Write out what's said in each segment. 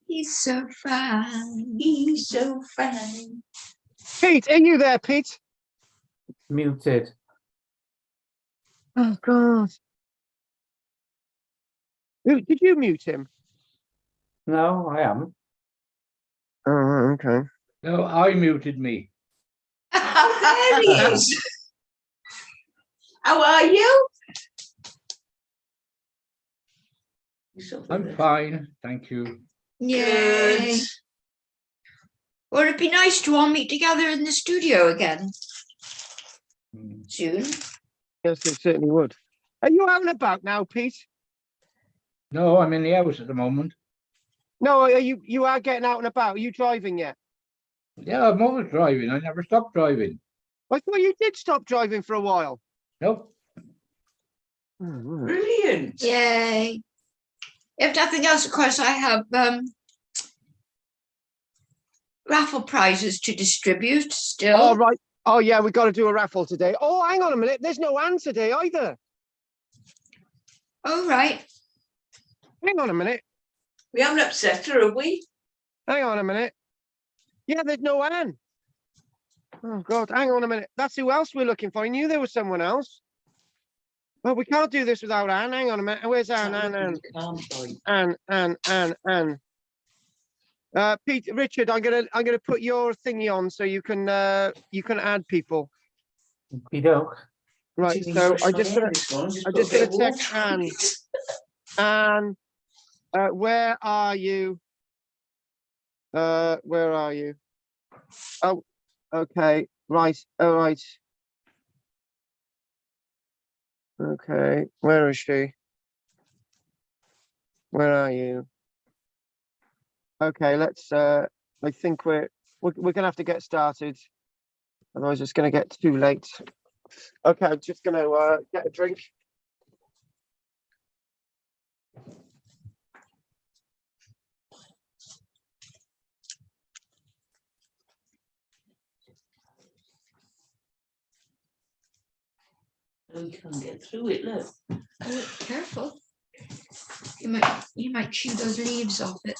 He's so fine. He's so fine. Pete, are you there, Pete? Muted. Oh, God. Did you mute him? No, I am. Oh, okay. No, I muted me. There he is. How are you? I'm fine, thank you. Yay. Well, it'd be nice to all meet together in the studio again soon. Yes, it certainly would. Are you out and about now, Pete? No, I'm in the house at the moment. No, are you are getting out and about. Are you driving yet? Yeah, I'm always driving. I never stop driving. I thought you did stop driving for a while. Nope. Oh, right. Brilliant. Yay. If nothing else, of course, I have raffle prizes to distribute still. Oh, right. Oh, yeah, we got to do a raffle today. Oh, hang on a minute. There's no Anne today either. Oh, right. Hang on a minute. We haven't upset her, have we? Hang on a minute. Yeah, there's no Anne. Oh, God. Hang on a minute. That's who else we're looking for. I knew there was someone else. Well, we can't do this without Anne. Hang on a minute. Where's Anne? Anne. Pete, Richard, I'm gonna put your thingy on so you can add people. Right. So I'm just gonna text Anne. Anne, where are you? Where are you? Oh, okay. Right. All right. Okay. Where is she? Where are you? Okay, let's I think we're gonna have to get started. Otherwise it's gonna get too late. Okay, I'm just gonna get a drink. We can't get through it, look. Oh, careful. You might chew those leaves off it.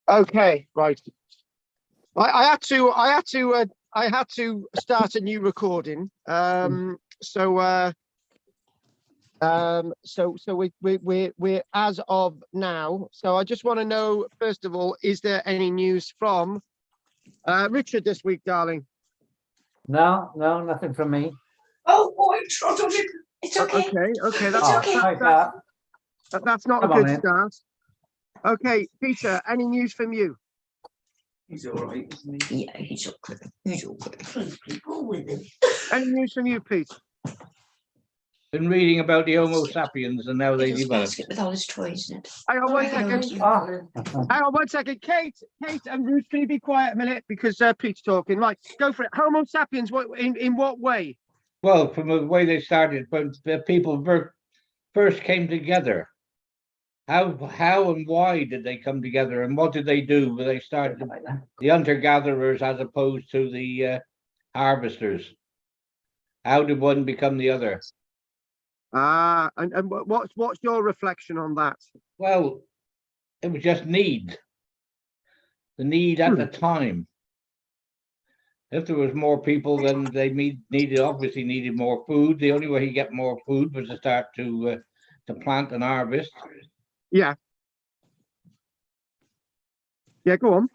Okay, right. I had to start a new recording. So we're as of now. So I just want to know, first of all, is there any news from Richard this week, darling? No, nothing from me. Oh, boy, trot on it. It's okay. Okay, that's not Come a on good in. start. Okay, Peter, any news from you? He's all right, isn't he? Yeah, he's okay. He's okay. Please go with him. Any news from you, Pete? Been reading about the Homo sapiens and how they developed. With all his toys in it. Hang on one second. Hang on one second. Kate and Ruth, can you be quiet a minute? Because Pete's talking. Right, go for it. Homo sapiens, in what way? Well, from the way they started, when the people first came together. How and why did they come together, and what did they do? They started the hunter-gatherers as opposed to the harvesters. How did one become the other? And what's your reflection on that? Well, it was just need. The need at the time. If there was more people, then they obviously needed more food. The only way you get more food was to start to plant and harvest. Yeah. Yeah, go on.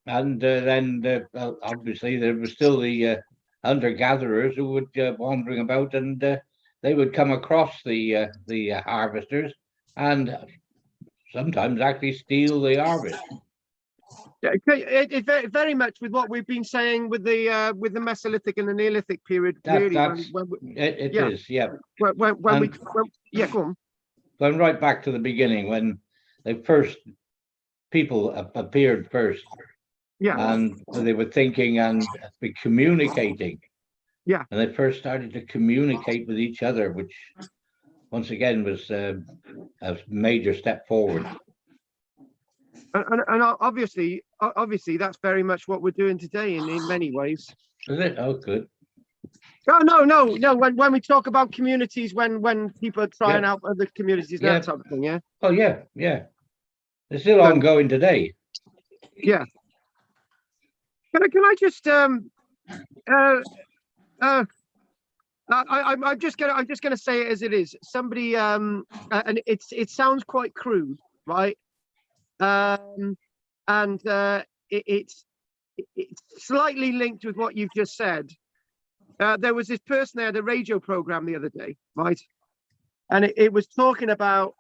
And then obviously there was still the hunter-gatherers who would wandering about, and they would come across the harvesters and sometimes actually steal the harvest. It's very much with what we've been saying with the Mesolithic and the Neolithic period. Really, it is, yeah. Yeah, go on. Going right back to the beginning when the first people appeared first. Yeah. And they were thinking and communicating. Yeah. And they first started to communicate with each other, which once again was a major step forward. And obviously obviously that's very much what we're doing today in many ways. Is it? Oh, good. Oh, no. When we talk about communities, when people are trying Yeah. out other communities, Yeah. that type of thing, yeah. Oh, yeah, yeah. It's still ongoing today. Yeah. Can I just I'm just gonna say it as it is. Somebody and it sounds quite crude, right? And it's slightly linked with what you've just said. There was this person that had a radio program the other day, right? And it was talking about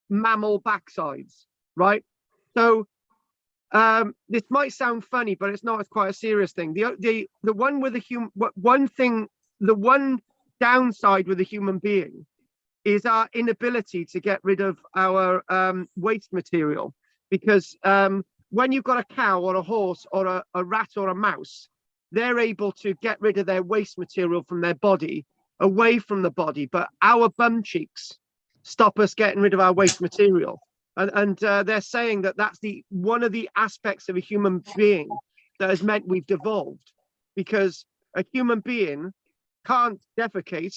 mammal backsides, right? So this might sound funny, but it's not. It's quite a serious thing. The one with the one downside with a human being is our inability to get rid of our waste material, because when you've got a cow or a horse or a rat or a mouse, they're able to get rid of their waste material from their body, away from the body, but our bum cheeks stop us getting rid of our waste material. And they're saying that that's one of the aspects of a human being that has meant we've devolved, because a human being can't defecate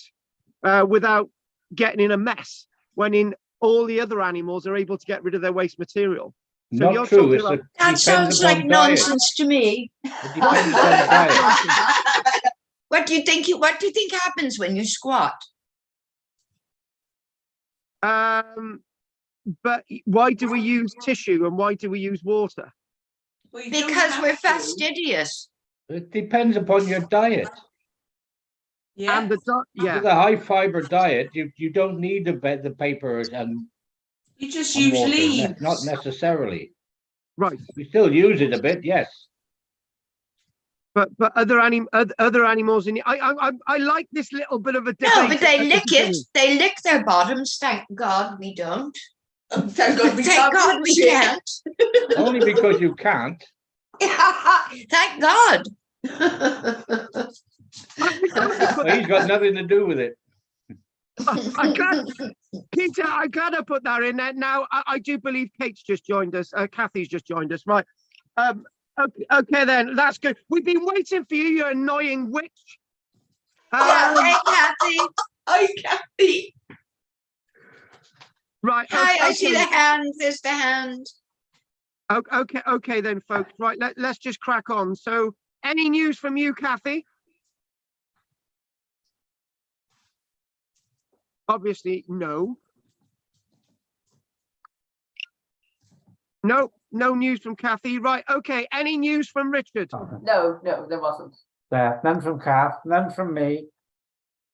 without getting in a mess, when in all the other animals are able to get rid of their waste material. So Not true. It's about, That sounds like diet. nonsense to me. It depends on diet. What do you think? What do you think happens when you squat? but why do we use tissue and why do we use water? Because we're fastidious. It depends upon your diet. Yeah. And yeah. With a high fiber diet, you don't need the paper and You just and use water, leaves. not necessarily. Right. We still use it a bit, yes. But other animals in I like this little bit of a debate. No, but they lick it. They lick their bottoms. Thank God we don't. Thank God we Thank can't. God we can't. Only because you can't. Thank God. Well, he's got nothing to do with it. Peter, I gotta put that in there. Now I do believe Kate's just joined us. Kathy's just joined us, right? Okay, then that's good. We've been waiting for you, you annoying witch. Hey, Kathy. Hi, Kathy. Right. Hi, I okay. see the hand. There's the hand. Okay, then, folks. Right, let's just crack on. So, any news from you, Kathy? Obviously, no. No news from Kathy. Right, okay. Any news from Richard? No, there wasn't. None from Kath, none from me.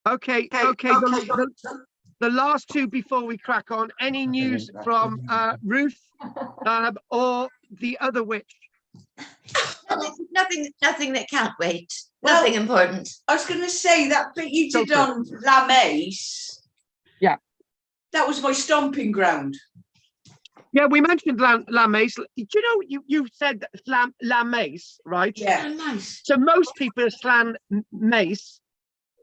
Okay. The last two before we crack on. Any news from Ruth or the other witch? Nothing that can't wait. Well, Nothing important. I was going to say that bit you did Go for on La Mace. Yeah. That was my stomping ground. Yeah, we mentioned La Mace. You know, you said La Mace, right? Yeah. Oh, nice. So most people are slan mace.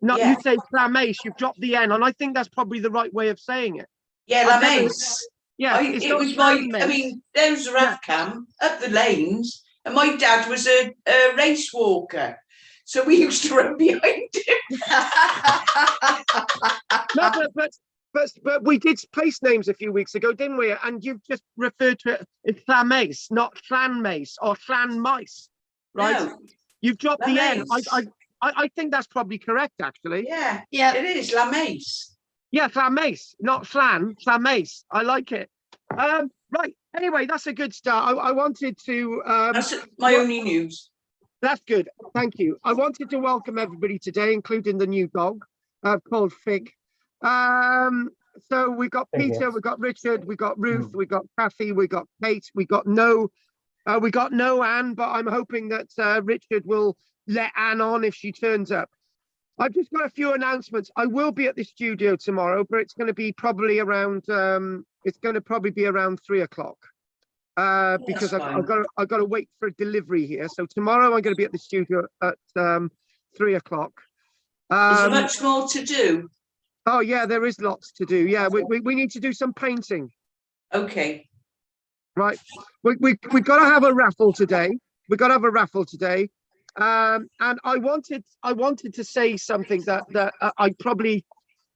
Not Yeah. you say La Mace, you've dropped the N, and I think that's probably the right way of saying it. Yeah, La I've never- Mace. Yeah, it's It not was my, slan mace. I mean, there was a rap camp up the lanes, and my dad was a race walker. So we used to run behind him. No, but we did place names a few weeks ago, didn't we? And you've just referred to it as Clan Mace, not Clan Mace or Clan Mice, right? No. You've dropped La the N. Mace. I think that's probably correct, actually. Yeah, Yeah. it is La Mace. Yeah, Clan Mace, not Clan Mace. I like it. Right. Anyway, that's a good start. I wanted to. That's my only news. That's good. Thank you. I wanted to welcome everybody today, including the new dog called Fig. So we got Peter, we got Richard, we got Ruth, we got Kathy, we got Kate, we got no Anne, but I'm hoping that Richard will let Anne on if she turns up. I've just got a few announcements. I will be at the studio tomorrow, but it's going to be probably around. It's going to probably be around 3 o'clock. Because I've got to wait for a delivery here. So tomorrow I'm going to be at the studio at 3 o'clock. Is there much more to do? Oh yeah, there is lots to do. Yeah, we need to do some painting. Okay. Right. We got to have a raffle today. We got to have a raffle today. And I wanted to say something that I probably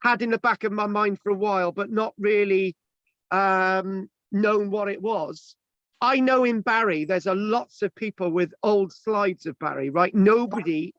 had in the back of my mind for a while, but not really known what it was. I know in Barry, there's lots of people with old slides of Barry, right? Nobody's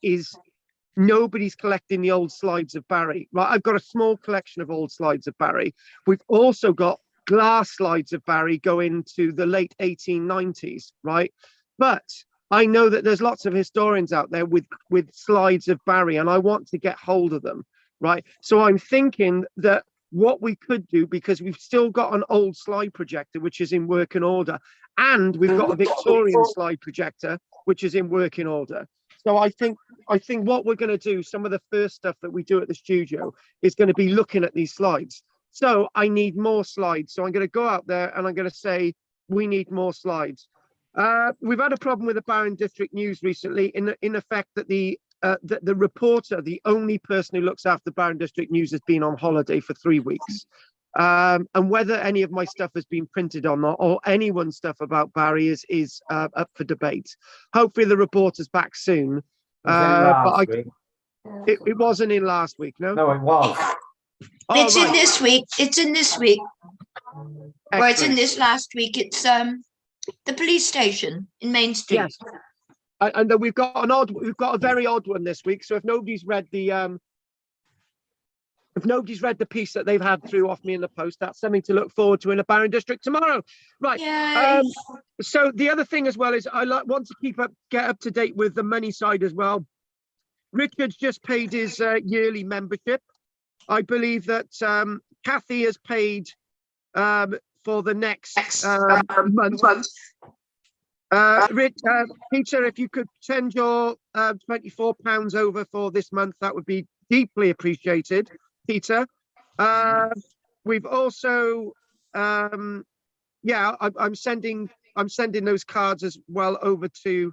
collecting the old slides of Barry, right? I've got a small collection of old slides of Barry. We've also got glass slides of Barry going to the late 1890s, right? But I know that there's lots of historians out there with slides of Barry, and I want to get hold of them, right? So I'm thinking that what we could do, because we've still got an old slide projector which is in working order, and we've got a Victorian slide projector which is in working order. So I think what we're going to do, some of the first stuff that we do at the studio is going to be looking at these slides. So I need more slides. So I'm going to go out there and I'm going to say we need more slides. We've had a problem with the Barron District News recently, in effect that the reporter, the only person who looks after Barron District News, has been on holiday for 3 weeks. And whether any of my stuff has been printed or not, or anyone's stuff about Barry is up for debate. Hopefully the reporter's back soon. But it wasn't in last week, no? No, it was. Oh, It's in right. this week. It's in this week. Or it's in Excellent. this last week. It's the police station in Main Street. Yes. And then we've got a very odd one this week. So if nobody's read the piece that they've had through off me in the post, that's something to look forward to in the Barron District tomorrow. Right. Yay. So the other thing as well is I want to get up to date with the money side as well. Richard's just paid his yearly membership. I believe that Kathy has paid for the next month. Peter, if you could send your £24 over for this month, that would be deeply appreciated, Peter. We've also, I'm sending those cards as well over to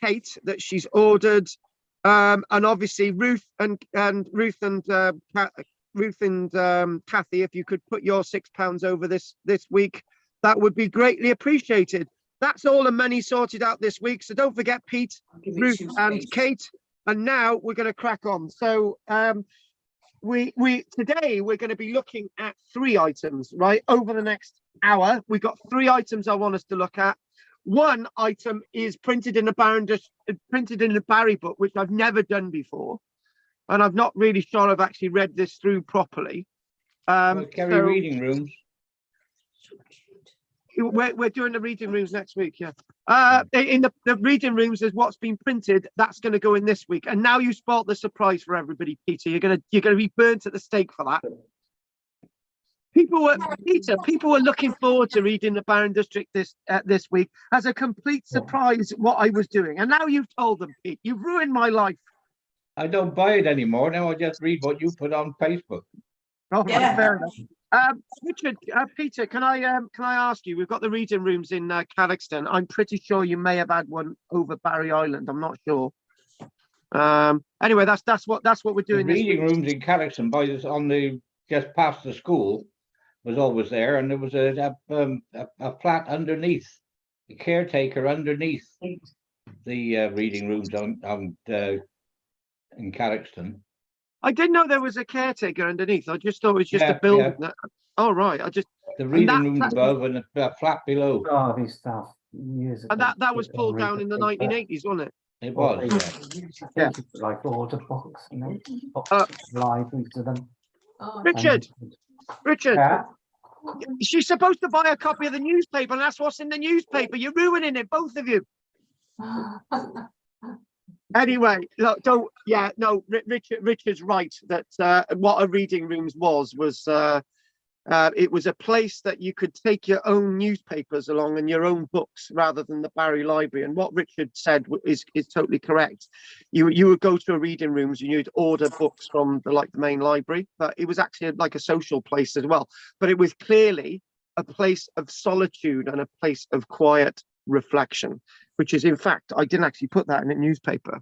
Kate that she's ordered, and obviously Ruth and Kathy, if you could put your £6 over this week, that would be greatly appreciated. That's all the money sorted out this week. So don't forget Pete, Ruth, and Kate. And now we're going to crack on. So today we're going to be looking at 3 items, right? Over the next hour, we've got 3 items I want us to look at. One item is printed in the Barry book, which I've never done before, and I'm not really sure I've actually read this through properly. Kerry reading rooms. We're doing the reading rooms next week, yeah. In the reading rooms is what's been printed. That's going to go in this week. And now you spoiled the surprise for everybody, Peter. You're gonna be burnt at the stake for that. People were looking forward to reading the Barron District this week as a complete surprise what I was doing. And now you've told them, Pete. You've ruined my life. I don't buy it anymore. Now I just read what you put on Facebook. Oh, right, Yeah. fair enough. Richard, Peter, can I ask you? We've got the reading rooms in Cadoxton. I'm pretty sure you may have had one over Barry Island. I'm not sure. Anyway, that's what we're doing. The reading rooms in Cadoxton, just past the school, was always there, and there was a flat underneath, the caretaker underneath the reading rooms in Cadoxton. I didn't know there was a caretaker underneath. I just thought it was just a building. Yeah. Oh, right. The reading rooms above and a flat below. Oh, these stuff years ago. And that was pulled down in the 1980s, wasn't it? It was. Yeah. Like order books, Uh, libraries to them. Richard, Yeah. she's supposed to buy a copy of the newspaper, and that's what's in the newspaper. You're ruining it, both of you. Anyway, look, Richard's right that what a reading rooms was it was a place that you could take your own newspapers along and your own books rather than the Barry Library. And what Richard said is totally correct. You would go to a reading rooms and you'd order books from the main library, but it was actually like a social place as well. But it was clearly a place of solitude and a place of quiet reflection, which is, in fact, I didn't actually put that in a newspaper.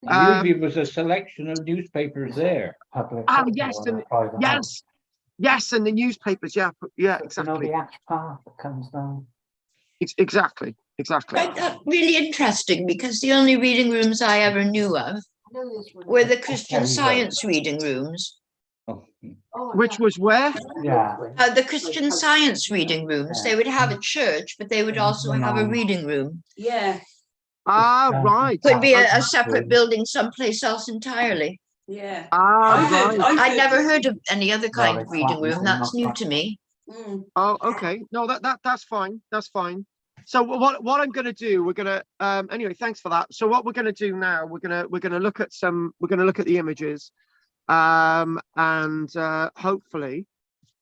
Usually it was a selection of newspapers there. Public Yes, or private house. yes, Yes, and the newspapers. Yeah, yeah, You know exactly. the ash path that comes down. Exactly. Find that really interesting because the only reading rooms I ever knew of were the Christian Very good. Science reading rooms. Oh, Which was where? Yeah. The Christian Science reading rooms. They would have a church, but they would also have a reading room. Yeah, Ah, Yeah. right. Could be a Okay. separate building someplace else entirely. yeah. Ah, I've heard- right. I've I'd heard- never heard of any other kind of it's reading flat, room. it's That's not new flat. to me. Mm. Oh, okay. No, that's fine. That's fine. So what I'm going to do, we're going to anyway, thanks for that. So what we're going to do now, we're going to look at the images, and hopefully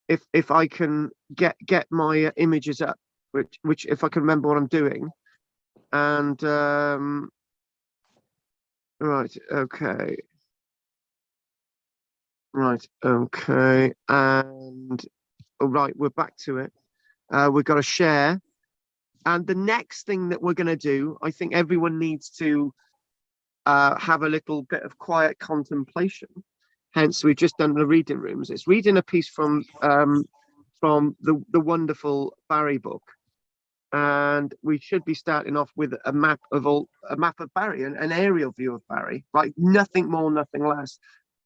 if I can get my images up, which if I can remember what I'm doing, and right, okay. Right, okay, and all right, we're back to it. We've got to share. And the next thing that we're going to do, I think everyone needs to have a little bit of quiet contemplation. Hence, we've just done the reading rooms. It's reading a piece from the wonderful Barry book, and we should be starting off with a map of Barry, an aerial view of Barry, right? Nothing more, nothing less.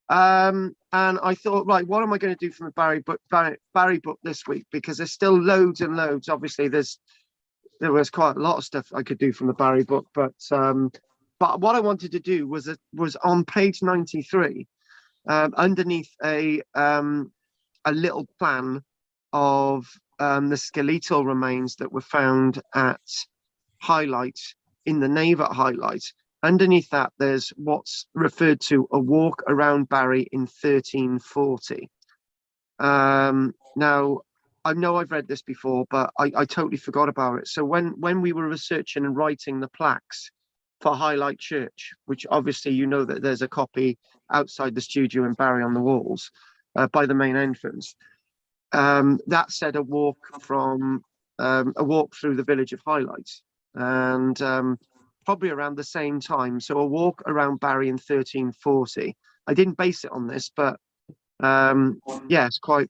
And I thought, right, what am I going to do from the Barry book this week? Because there's still loads and loads. Obviously, there was quite a lot of stuff I could do from the Barry book, but what I wanted to do was on page 93, underneath a little plan of the skeletal remains that were found at Highlight, in the nave at Highlight. Underneath that, there's what's referred to a walk around Barry in 1340. Now, I know I've read this before, but I totally forgot about it. So when we were researching and writing the plaques for Highlight Church, which obviously you know that there's a copy outside the studio in Barry on the walls by the main entrance, that said a walk through the village of Highlight, and probably around the same time. So a walk around Barry in 1340. I didn't base it on this, but yeah, it's quite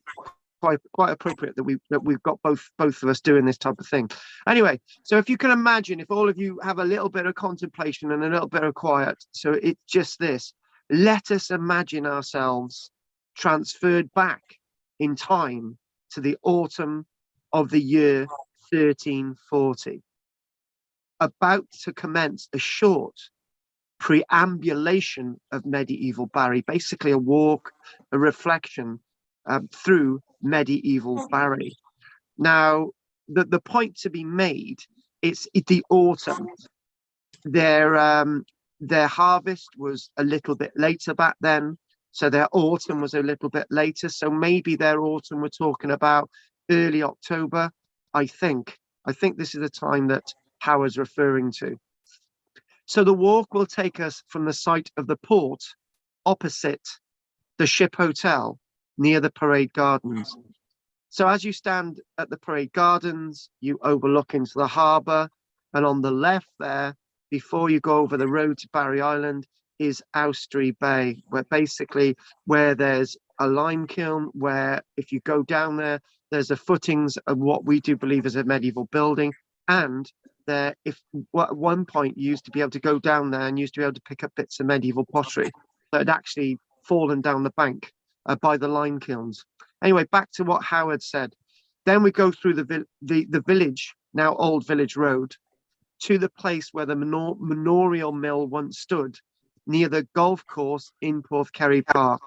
appropriate that we've got both of us doing this type of thing. Anyway, so if you can imagine, if all of you have a little bit of contemplation and a little bit of quiet, so it's just this: let us imagine ourselves transferred back in time to the autumn of the year 1340, about to commence a short preambulation of medieval Barry, basically a walk, a reflection through medieval Barry. Now, the point to be made, it's the autumn. Their harvest was a little bit later back then, so their autumn was a little bit later. So maybe their autumn, we're talking about early October. I think this is the time that Howard's referring to. So the walk will take us from the site of the port opposite the Ship Hotel near the Parade Gardens. So as you stand at the Parade Gardens, you overlook into the harbour, and on the left there, before you go over the road to Barry Island, is Owstree Bay, where there's a lime kiln, where if you go down there, there's the footings of what we do believe is a medieval building, and there, at one point you used to be able to go down there and used to be able to pick up bits of medieval pottery that had actually fallen down the bank by the lime kilns. Anyway, back to what Howard said. Then we go through the village, now Old Village Road, to the place where the manorial mill once stood, near the golf course in Porthkerry Park,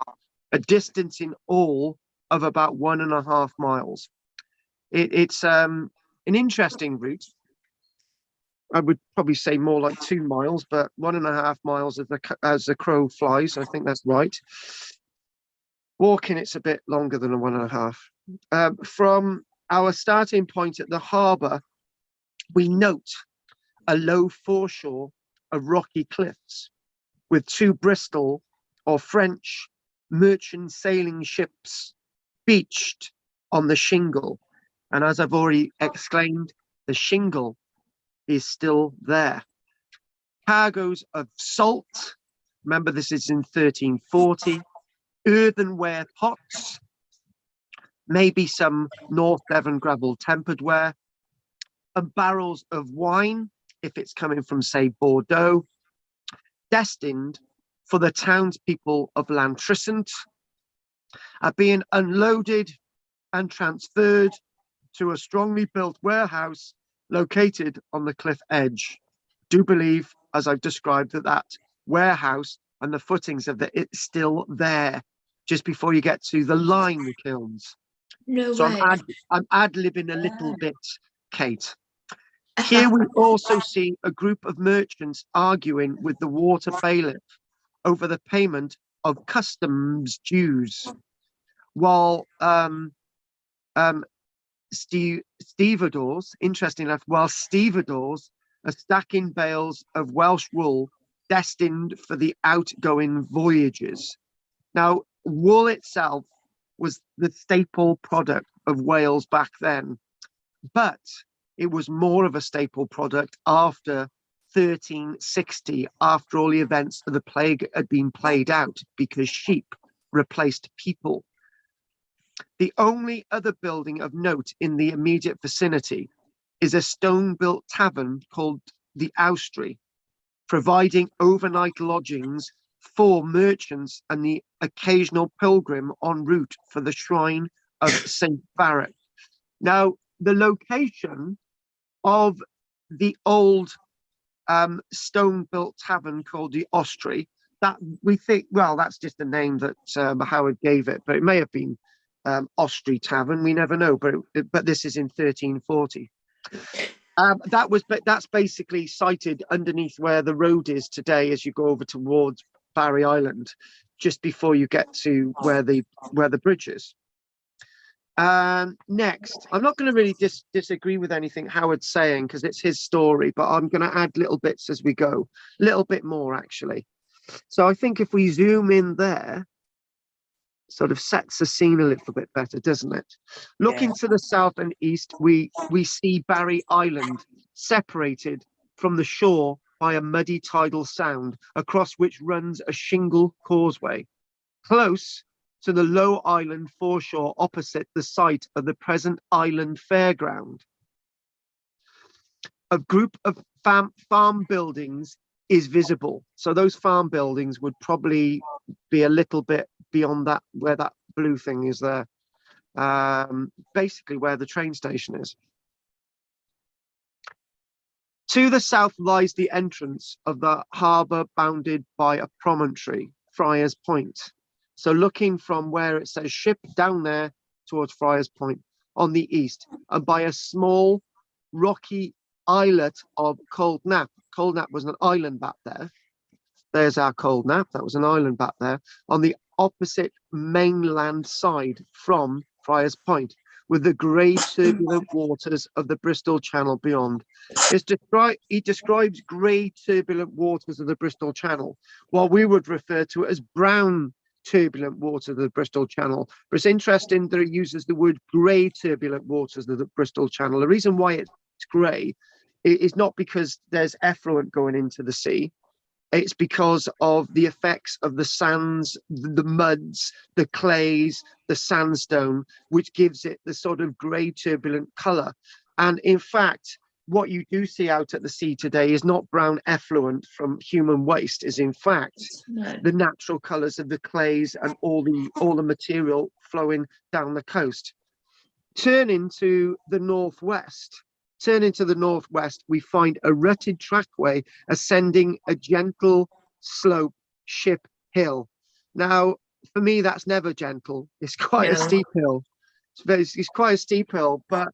a distance in all of about 1.5 miles. It's an interesting route. I would probably say more like 2 miles, but 1.5 miles as the crow flies. I think that's right. Walking, it's a bit longer than a 1.5. From our starting point at the harbour, we note a low foreshore of rocky cliffs with 2 Bristol or French merchant sailing ships beached on the shingle. And as I've already exclaimed, the shingle is still there. Cargoes of salt, remember this is in 1340, earthenware pots, maybe some North Devon gravel tempered ware, and barrels of wine, if it's coming from, say, Bordeaux, destined for the townspeople of Lantrisant, are being unloaded and transferred to a strongly built warehouse located on the cliff edge. Do believe, as I've described, that warehouse and the footings of it's still there just before you get to the lime kilns. No So way. I'm ad-libbing a little bit, Kate. Here we also see a group of merchants arguing with the water bailiff over the payment of customs dues, while stevedores, interestingly enough, while stevedores are stacking bales of Welsh wool destined for the outgoing voyages. Now, wool itself was the staple product of Wales back then, but it was more of a staple product after 1360, after all the events of the plague had been played out, because sheep replaced people. The only other building of note in the immediate vicinity is a stone-built tavern called the Austry, providing overnight lodgings for merchants and the occasional pilgrim en route for the shrine of St. Barrett. Now, the location of the old stone-built tavern called the Austry, that we think, well, that's just the name that Howard gave it, but it may have been Austry Tavern, we never know, but this is in 1340. That's basically sited underneath where the road is today as you go over towards Barry Island, just before you get to where the bridge is. Next, I'm not going to really disagree with anything Howard's saying because it's his story, but I'm going to add little bits as we go, a little bit more actually. So I think if we zoom in there, sort of sets the scene a little bit better, doesn't it? Looking to the south and east, we see Barry Island separated from the shore by a muddy tidal sound, across which runs a shingle causeway. Close to the low island foreshore opposite the site of the present island fairground, a group of farm buildings is visible. So those farm buildings would probably be a little bit beyond that, where that blue thing is there. Basically where the train station is. To the south lies the entrance of the harbour, bounded by a promontory, Friars Point. So looking from where it says ship down there towards Friars Point on the east, and by a small rocky islet of Cold Nap. Cold Nap was an island back there. There's our Cold Nap. That was an island back there on the opposite mainland side from Friars Point, with the grey turbulent waters of the Bristol Channel beyond. He describes grey turbulent waters of the Bristol Channel, while we would refer to it as brown turbulent waters of the Bristol Channel. But it's interesting that it uses the word grey turbulent waters of the Bristol Channel. The reason why it's grey is not because there's effluent going into the sea. It's because of the effects of the sands, the muds, the clays, the sandstone, which gives it the sort of grey turbulent colour. And in fact, what you do see out at the sea today is not brown effluent from human waste, is in fact the natural colours of the clays and all the material flowing down the coast. Turning to the northwest, we find a rutted trackway ascending a gentle slope ship hill. Now, for me, that's never gentle. It's quite a steep hill. It's quite a steep hill, but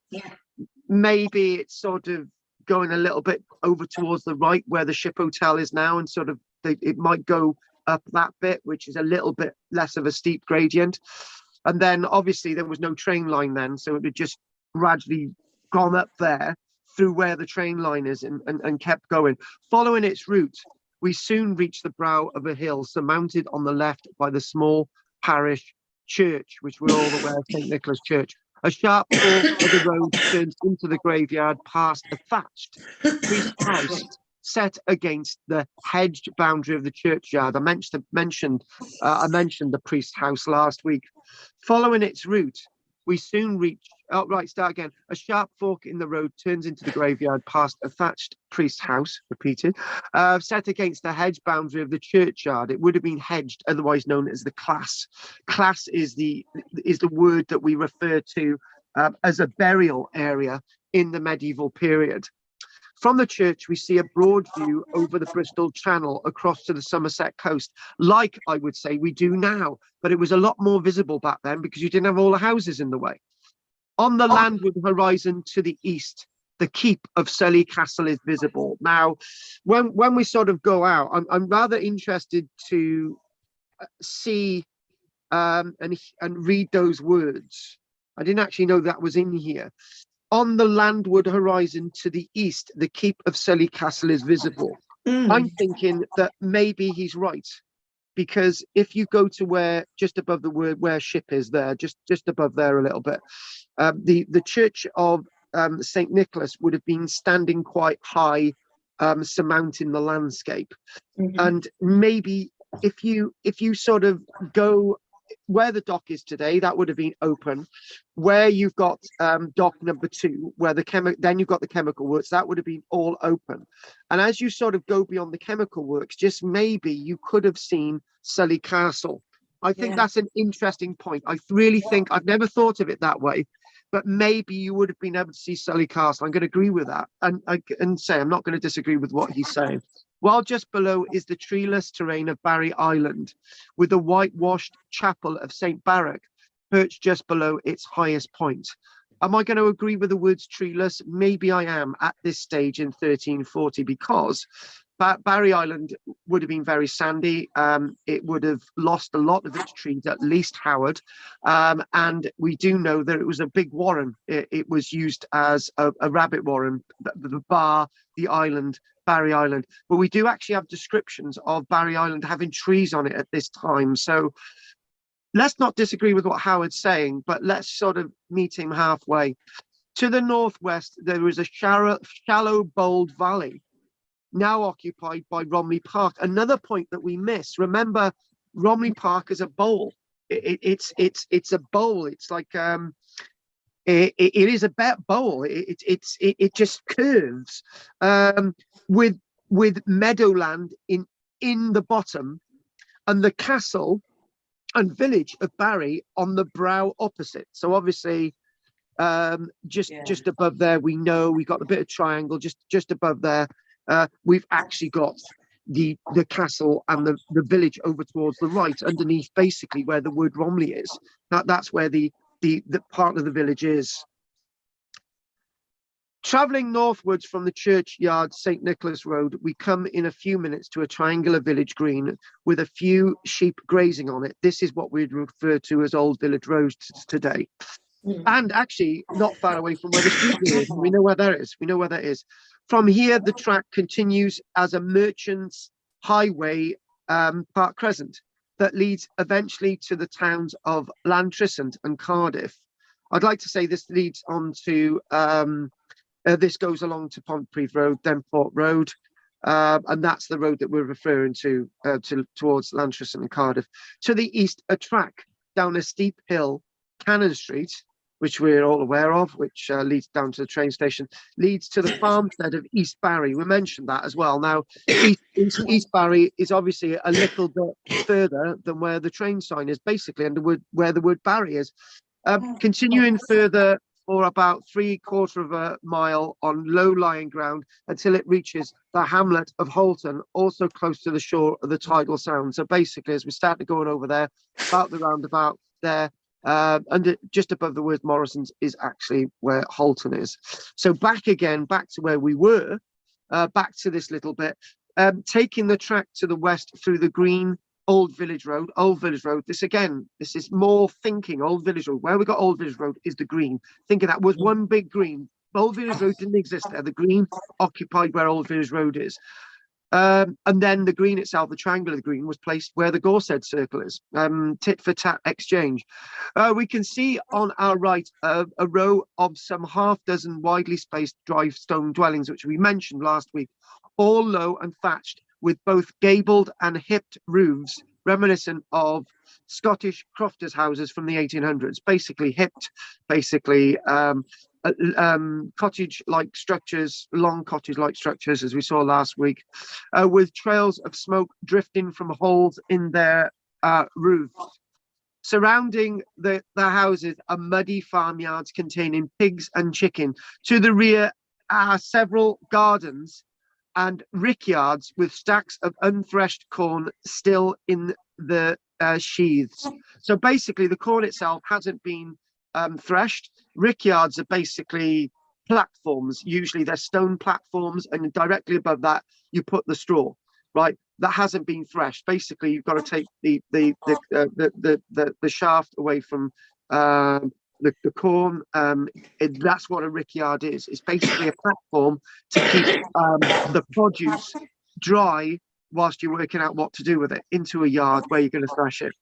maybe it's sort of going a little bit over towards the right where the ship hotel is now, and sort of it might go up that bit, which is a little bit less of a steep gradient. And then obviously there was no train line then, so it had just gradually gone up there through where the train line is and kept going. Following its route, we soon reached the brow of a hill surmounted on the left by the small parish church, which we're all aware of, St. Nicholas Church. A sharp fork of the road turns into the graveyard past a thatched priest's house set against the hedged boundary of the churchyard. I mentioned the priest's house last week. Following its route, We soon reach, oh, right, start again. A sharp fork in the road turns into the graveyard past a thatched priest's house, repeated, set against the hedge boundary of the churchyard. It would have been hedged, otherwise known as the class. Class is the word that we refer to as a burial area in the medieval period. From the church, we see a broad view over the Bristol Channel across to the Somerset coast, like I would say we do now, but it was a lot more visible back then because you didn't have all the houses in the way. On the landward horizon to the east, the keep of Sully Castle is visible. Now, when we sort of go out, I'm rather interested to see and read those words. I didn't actually know that was in here. On the landward horizon to the east, the keep of Sully Castle is visible. I'm thinking that maybe he's right, because if you go to where, just above the word where ship is there, just above there a little bit, the church of St. Nicholas would have been standing quite high, surmounting the landscape. And maybe if you sort of go where the dock is today, that would have been open. Where you've got dock number 2, where then you've got the chemical works, that would have been all open. And as you sort of go beyond the chemical works, just maybe you could have seen Sully Castle. I think that's an interesting point. I really think, I've never thought of it that way, but maybe you would have been able to see Sully Castle. I'm going to agree with that and say I'm not going to disagree with what he's saying. While just below is the treeless terrain of Barry Island, with the whitewashed chapel of St. Barrack perched just below its highest point. Am I going to agree with the words treeless? Maybe I am at this stage in 1340, because Barry Island would have been very sandy. It would have lost a lot of its trees, at least Howard. And we do know that it was a big warren. It was used as a rabbit warren, the bar, the island, Barry Island. But we do actually have descriptions of Barry Island having trees on it at this time. So let's not disagree with what Howard's saying, but let's sort of meet him halfway. To the northwest, there is a shallow, bold valley, now occupied by Romney Park. Another point that we miss. Remember, Romney Park is a bowl. It's a bowl. It's like it is a bowl. It just curves with meadowland in the bottom, and the castle and village of Barry on the brow opposite. So obviously, just above there, we know we got a bit of triangle just above there. We've actually got the castle and the village over towards the right, underneath basically where the word Romley is. That's where the part of the village is. Travelling northwards from the churchyard St. Nicholas Road, we come in a few minutes to a triangular village green with a few sheep grazing on it. This is what we'd refer to as Old Village Road today. And actually not far away from where the street is. We know where that is. We know where that is. From here, the track continues as a merchant's highway, Park Crescent, that leads eventually to the towns of Llantrysant and Cardiff. I'd like to say this leads on to, this goes along to Pontypridd Road, then Port Road, and that's the road that we're referring to towards Llantrysant and Cardiff. To the east, a track down a steep hill, Cannon Street, which we're all aware of, which leads down to the train station, leads to the farmstead of East Barry. We mentioned that as well. Now, East Barry is obviously a little bit further than where the train sign is, basically, and where the word Barry is. Continuing further for about 3/4 of a mile on low-lying ground until it reaches the hamlet of Holton, also close to the shore of the tidal sound. So basically, as we started going over there, about the roundabout there, and just above the word Morrison's is actually where Holton is. So back to where we were, back to this little bit, taking the track to the west through the green Old Village Road. This is more thinking Old Village Road. Where we got Old Village Road is the green. Thinking that was one big green. Old Village Road didn't exist there. The green occupied where Old Village Road is. And then the green itself, the triangle of the green, was placed where the Gorsedd Circle is. Tit for tat exchange. We can see on our right a row of some half dozen widely spaced dry stone dwellings, which we mentioned last week, all low and thatched, with both gabled and hipped roofs reminiscent of Scottish crofters' houses from the 1800s, basically hipped, basically cottage-like structures, long cottage-like structures, as we saw last week, with trails of smoke drifting from holes in their roofs. Surrounding the houses are muddy farmyards containing pigs and chicken. To the rear are several gardens and rickyards with stacks of unthreshed corn still in the sheaths. So basically, the corn itself hasn't been threshed. Rickyards are basically platforms. Usually they're stone platforms, and directly above that you put the straw, right? That hasn't been threshed. Basically, you've got to take the shaft away from the corn. That's what a rickyard is. It's basically a platform to keep the produce dry whilst you're working out what to do with it into a yard where you're going to thresh it.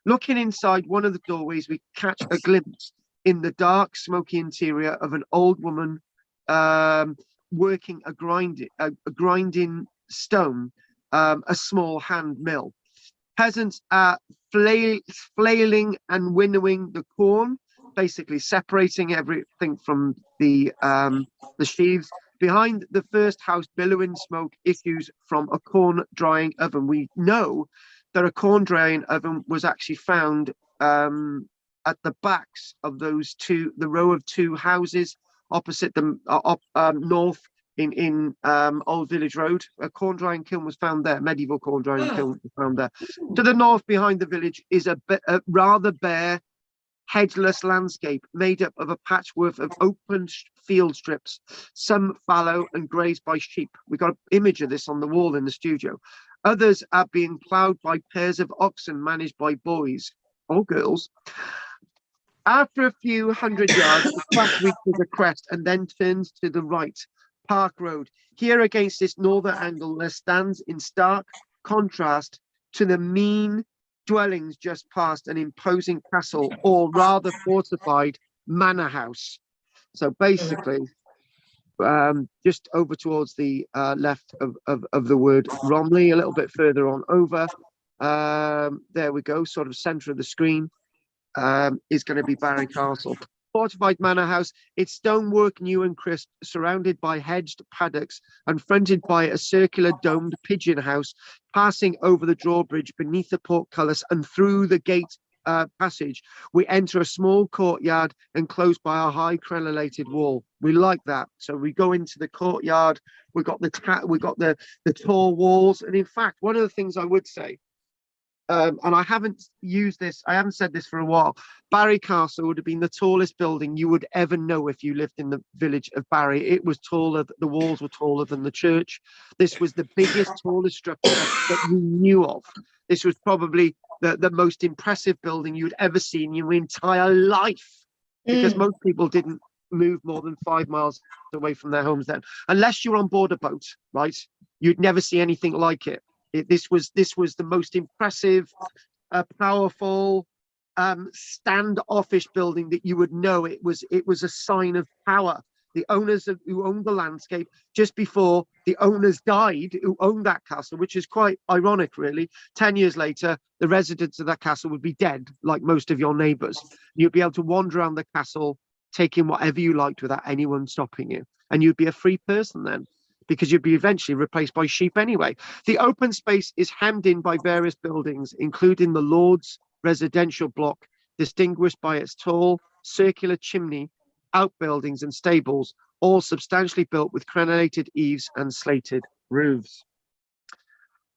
Looking inside one of the doorways, we catch a glimpse in the dark, smoky interior of an old woman working a grinding stone, a small hand mill. Peasants are flailing and winnowing the corn, basically separating everything from the sheaves. Behind the first house, billowing smoke issues from a corn drying oven. We know that a corn drying oven was actually found at the backs of the row of two houses opposite them, north in Old Village Road. A corn drying kiln was found there. Medieval corn drying kiln was found there. To the north, behind the village, is a rather bare, hedgeless landscape made up of a patchwork of open field strips, some fallow and grazed by sheep. We got an image of this on the wall in the studio. Others are being ploughed by pairs of oxen managed by boys or girls. After a few hundred yards, the track reaches a crest and then turns to the right, Park Road. Here, against this northern angle, there stands in stark contrast to the mean dwellings just past an imposing castle, or rather fortified manor house. So basically, just over towards the left of the word Romley, a little bit further on over. There we go, sort of centre of the screen. Is going to be Barry Castle. Fortified manor house, its stonework new and crisp, surrounded by hedged paddocks and fronted by a circular domed pigeon house, passing over the drawbridge beneath the portcullis and through the gate passage, we enter a small courtyard enclosed by a high crenellated wall. We like that. So we go into the courtyard. We got the tall walls, and in fact, one of the things I would say, and I haven't said this for a while, Barry Castle would have been the tallest building you would ever know if you lived in the village of Barry. It was taller, the walls were taller than the church. This was the biggest, tallest structure that you knew of. This was probably the most impressive building you'd ever seen in your entire life, because most people didn't move more than 5 miles away from their homes then, unless you were on board a boat, right? You'd never see anything like it. This was the most impressive, powerful, standoffish building that you would know. It was a sign of power. The owners who owned the landscape, just before the owners died, who owned that castle, which is quite ironic, really. 10 years later, the residents of that castle would be dead, like most of your neighbours. You'd be able to wander around the castle, taking whatever you liked without anyone stopping you, and you'd be a free person then, because you'd be eventually replaced by sheep anyway. The open space is hemmed in by various buildings, including the Lord's residential block, distinguished by its tall, circular chimney, outbuildings and stables, all substantially built with crenellated eaves and slated roofs.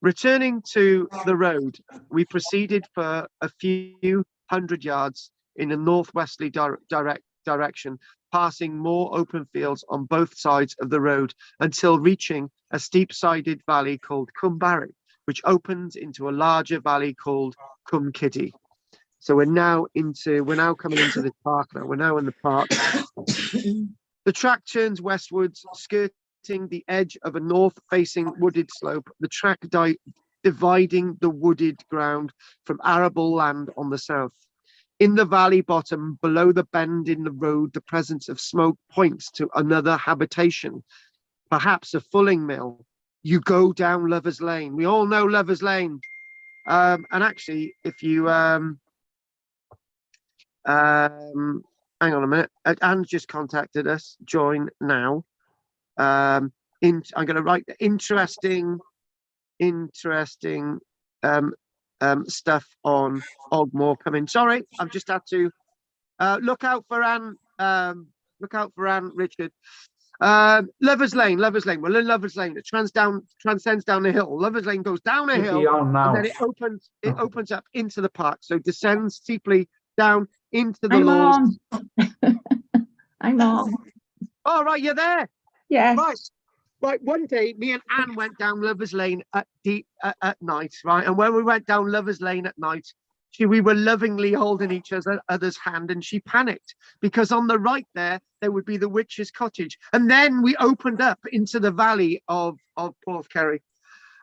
Returning to the road, we proceeded for a few hundred yards in a northwesterly direction, passing more open fields on both sides of the road until reaching a steep-sided valley called Cwm Barry, which opens into a larger valley called Cwm Kiddy. So we're now coming into the park now. We're now in the park. The track turns westwards, skirting the edge of a north-facing wooded slope, the track dividing the wooded ground from arable land on the south. In the valley bottom, below the bend in the road, the presence of smoke points to another habitation, perhaps a fulling mill. You go down Lover's Lane. We all know Lover's Lane. And actually, if you hang on a minute, Anne's just contacted us. Join now. I'm going to write interesting stuff on Ogmore coming. Sorry, I've just had to look out for Anne. Look out for Anne, Richard. Lovers Lane. Well, in Lovers Lane, it transcends down the hill. Lovers Lane goes down a Should hill, be on now. and then it opens up into the park. So descends steeply down into the I'm lawns. on. I'm on. Oh, right, you're there. Yes. Right. One day, me and Anne went down Lovers Lane at night, right? And when we went down Lovers Lane at night, we were lovingly holding each other's hand, and she panicked because on the right there would be the witch's cottage, and then we opened up into the valley of Porthkerry.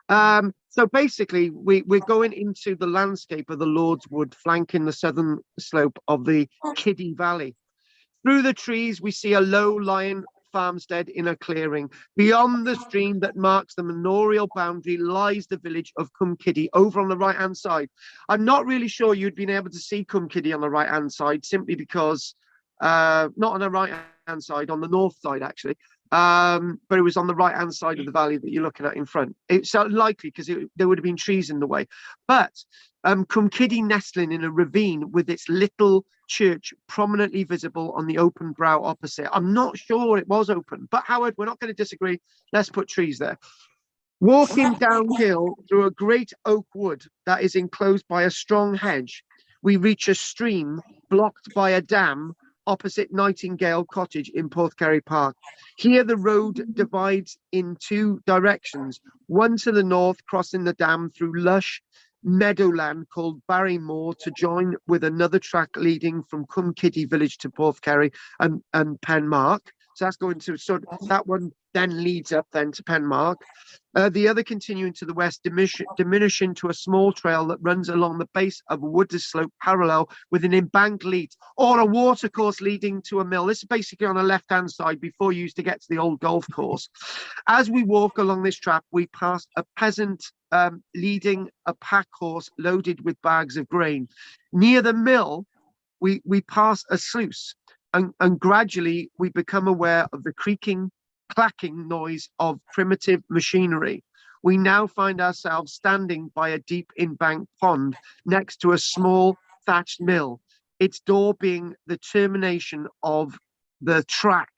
So basically, we're going into the landscape of the Lord's Wood, flanking the southern slope of the Kiddie Valley. Through the trees, we see a low-lying farmstead in a clearing. Beyond the stream that marks the manorial boundary lies the village of Cumkiddie over on the right-hand side. I'm not really sure you'd been able to see Cumkiddie on the right-hand side simply because, not on the right-hand side, on the north side actually, but it was on the right-hand side of the valley that you're looking at in front. It's likely because there would have been trees in the way. But Cumkiddie nestling in a ravine with its little church prominently visible on the open brow opposite. I'm not sure it was open, but Howard, we're not going to disagree. Let's put trees there. Walking downhill through a great oak wood that is enclosed by a strong hedge, we reach a stream blocked by a dam opposite Nightingale Cottage in Porthkerry Park. Here the road divides in two directions, one to the north crossing the dam through lush meadowland called Barrymore to join with another track leading from Cumkiddie village to Porthkerry and Penmark. So that's going to that one then leads up then to Penmark. The other continuing to the west, diminishing to a small trail that runs along the base of a wooded slope parallel with an embanked lead or a watercourse leading to a mill. This is basically on the left-hand side before you used to get to the old golf course. As we walk along this track, we pass a peasant leading a pack horse loaded with bags of grain. Near the mill, we pass a sluice, and gradually we become aware of the creaking, clacking noise of primitive machinery. We now find ourselves standing by a deep embanked pond next to a small thatched mill, its door being the termination of the track.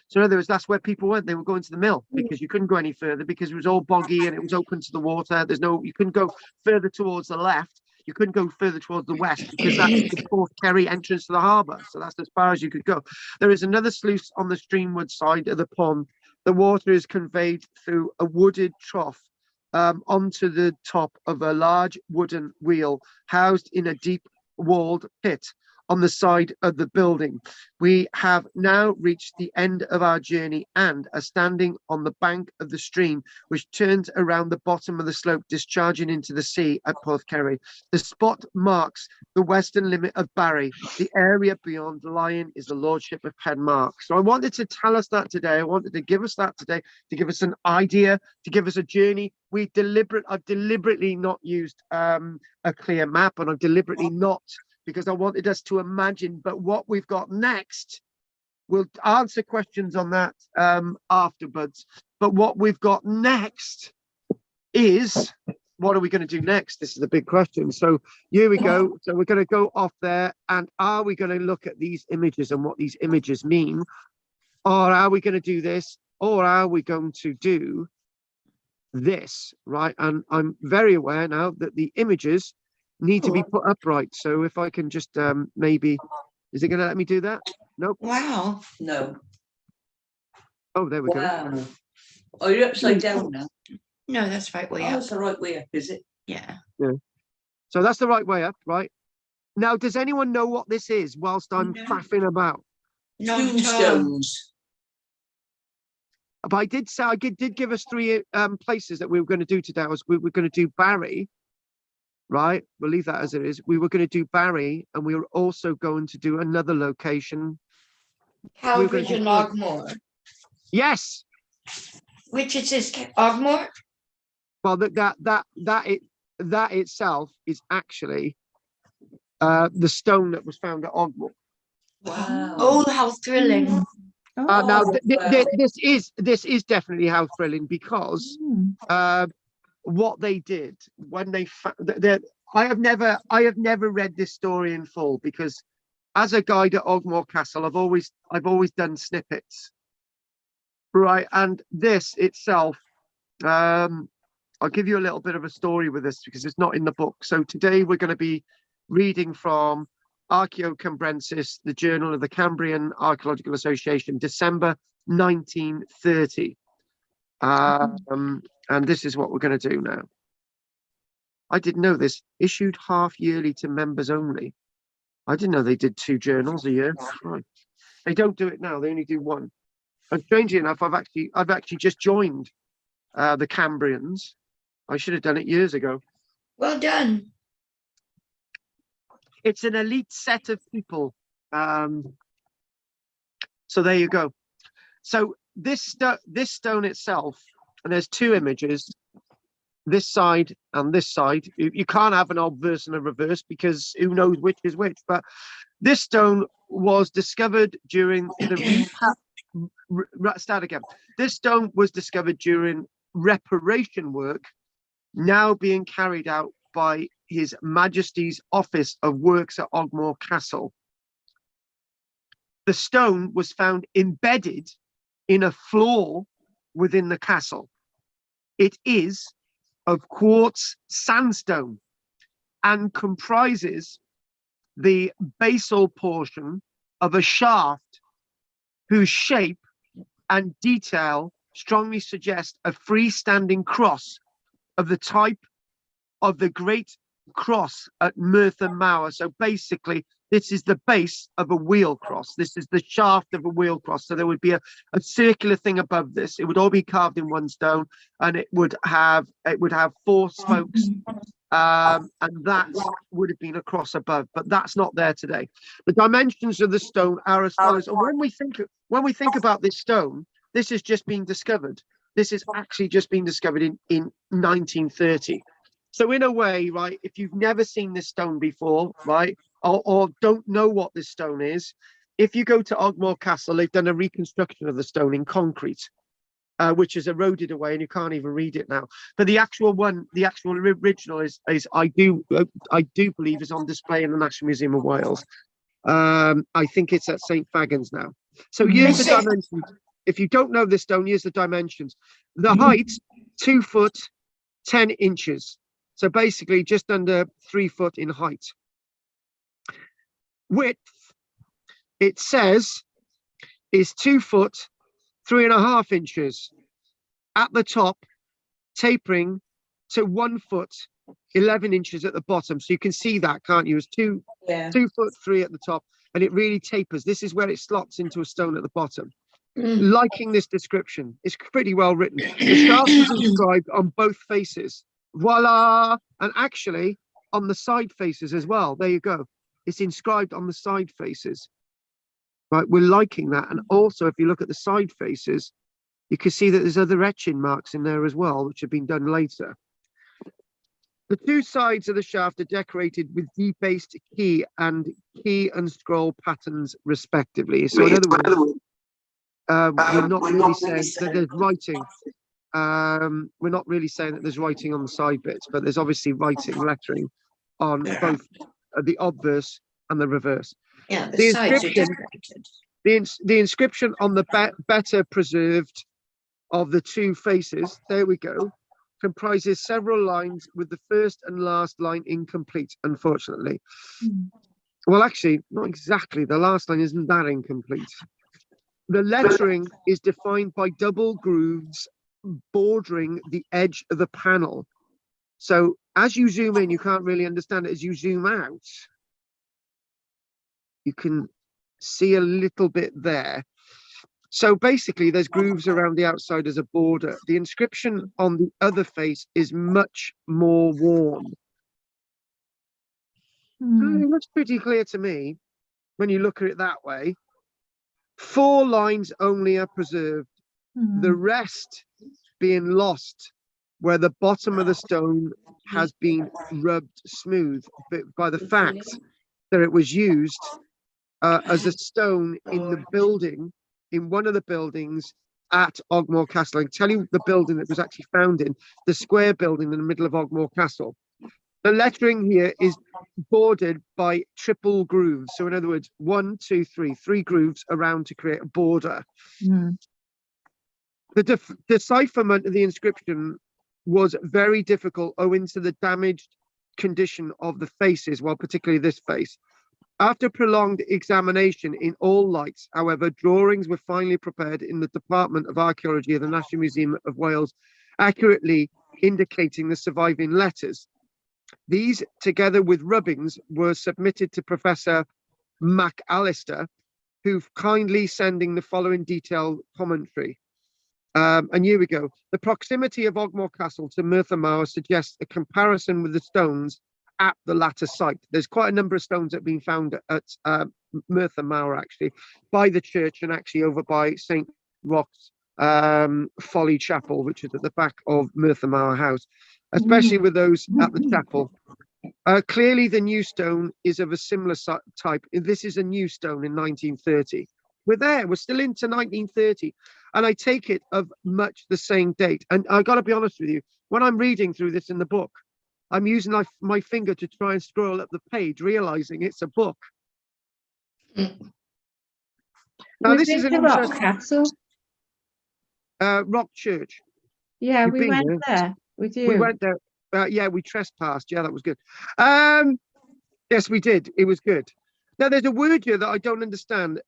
So in other words, that's where people went. They were going to the mill because you couldn't go any further because it was all boggy and it was open to the water. You couldn't go further towards the left. You couldn't go further towards the west because that's the Porthkerry entrance to the harbour. So that's as far as you could go. There is another sluice on the streamward side of the pond. The water is conveyed through a wooded trough onto the top of a large wooden wheel housed in a deep walled pit on the side of the building. We have now reached the end of our journey and are standing on the bank of the stream, which turns around the bottom of the slope, discharging into the sea at Porthkerry. The spot marks the western limit of Barry. The area beyond lying is the lordship of Penmark. So I wanted to tell us that today. I wanted to give us that today, to give us an idea, to give us a journey. I've deliberately not used a clear map, and I've deliberately not, because I wanted us to imagine, but what we've got next, we'll answer questions on that afterwards. But what we've got next is, what are we going to do next? This is the big question. So here we go. So we're going to go off there, and are we going to look at these images and what these images mean? Or are we going to do this? Or are we going to do this, right? And I'm very aware now that the images need to be put upright. So if I can just maybe, is it going to let me do that? Nope. Wow. No. Oh, there we go. Wow. Oh, you're upside down now. No, that's right way Oh, up. that's the right way up, is it? Yeah. So that's the right way up, right? Now, does anyone know what this is whilst I'm No. faffing about? No, no. Tombstones. But I did say, I did give us three places that we were going to do today. We were going to do Barry, right? We'll leave that as it is. We were going to do Barry, and we were also going to do another location. Cowbridge and Ogmore. Yes. Which is this? Ogmore? Well, that that itself is actually the stone that was found at Ogmore. Wow. Oh, how thrilling. Now, Oh, wow. this is definitely how thrilling, because what they did when they I have never read this story in full, because as a guide at Ogmore Castle, I've always done snippets, right? And this itself, I'll give you a little bit of a story with this because it's not in the book. So today we're going to be reading from Archaeocambrensis, the Journal of the Cambrian Archaeological Association, December 1930. And this is what we're going to do now. I didn't know this. Issued half yearly to members only. I didn't know they did 2 journals a year. Right. They don't do it now. They only do 1. And strangely enough, I've actually just joined the Cambrians. I should have done it years ago. Well done. It's an elite set of people. So there you go. So this stone itself, and there's 2 images, this side and this side. You can't have an obverse and a reverse because who knows which is which. But this stone was discovered during the start again. This stone was discovered during reparation work now being carried out by His Majesty's Office of Works at Ogmore Castle. The stone was found embedded in a floor within the castle. It is of quartz sandstone and comprises the basal portion of a shaft whose shape and detail strongly suggest a freestanding cross of the type of the Great Cross at Merthyr Mawr. So basically, this is the base of a wheel cross. This is the shaft of a wheel cross. So there would be a circular thing above this. It would all be carved in one stone, and it would have 4 spokes. And that would have been a cross above, but that's not there today. The dimensions of the stone are as follows. And when we think about this stone, this has just been discovered. This is actually just been discovered in 1930. So in a way, right, if you've never seen this stone before, right, or don't know what this stone is, if you go to Ogmore Castle, they've done a reconstruction of the stone in concrete, which is eroded away and you can't even read it now. But the actual original is I do believe is on display in the National Museum of Wales. I think it's at St. Fagans now. So here's the dimensions. If you don't know this stone, here's the dimensions. The height, 2 foot 10 inches. So basically just under 3 foot in height. Width, it says, is 2 foot 3.5 inches. At the top, tapering to 1 foot 11 inches at the bottom. So you can see that, can't you? It's 2 foot 3 at the top, and it really tapers. This is where it slots into a stone at the bottom. Liking this description, it's pretty well written. The shaft is inscribed on both faces. Voila! And actually on the side faces as well. There you go. It's inscribed on the side faces. Right, we're liking that. And also, if you look at the side faces, you can see that there's other etching marks in there as well, which have been done later. The 2 sides of the shaft are decorated with debased key and scroll patterns, respectively. So in other words, we're not really saying that there's writing. We're not really saying that there's writing on the side bits, but there's obviously lettering on both the obverse and the reverse. Yeah, the sides are decorated. The inscription on the better preserved of the 2 faces, there we go, comprises several lines with the first and last line incomplete, unfortunately. Well, actually, not exactly. The last line isn't that incomplete. The lettering is defined by double grooves bordering the edge of the panel. So as you zoom in, you can't really understand it. As you zoom out, you can see a little bit there. So basically, there's grooves around the outside as a border. The inscription on the other face is much more worn. It looks pretty clear to me when you look at it that way. 4 lines only are preserved. The rest being lost where the bottom of the stone has been rubbed smooth by the fact that it was used as a stone in the building, in one of the buildings at Ogmore Castle. I can tell you the building that was actually found in, the square building in the middle of Ogmore Castle. The lettering here is bordered by triple grooves. So in other words, 1, 2, 3, 3 grooves around to create a border. Mm. The decipherment of the inscription was very difficult owing to the damaged condition of the faces, well, particularly this face. After prolonged examination in all lights, however, drawings were finally prepared in the Department of Archaeology of the National Museum of Wales, accurately indicating the surviving letters. These, together with rubbings, were submitted to Professor McAllister, who kindly sending the following detailed commentary. And here we go. The proximity of Ogmore Castle to Merthyr Mawr suggests a comparison with the stones at the latter site. There's quite a number of stones that have been found at Merthyr Mawr, actually, by the church and actually over by St. Roch's Folly Chapel, which is at the back of Merthyr Mawr House, especially with those at the chapel. Clearly, the new stone is of a similar type. This is a new stone in 1930. We're still into 1930. And I take it of much the same date. And I got to be honest with you, when I'm reading through this in the book, I'm using my finger to try and scroll up the page, realizing it's a book. Now, We've this been is an to Rock interesting Castle. Rock Church. Yeah, You've we been went there? there with you. We went there. Yeah, we trespassed. Yeah, that was good. Yes, we did. It was good. Now, there's a word here that I don't understand.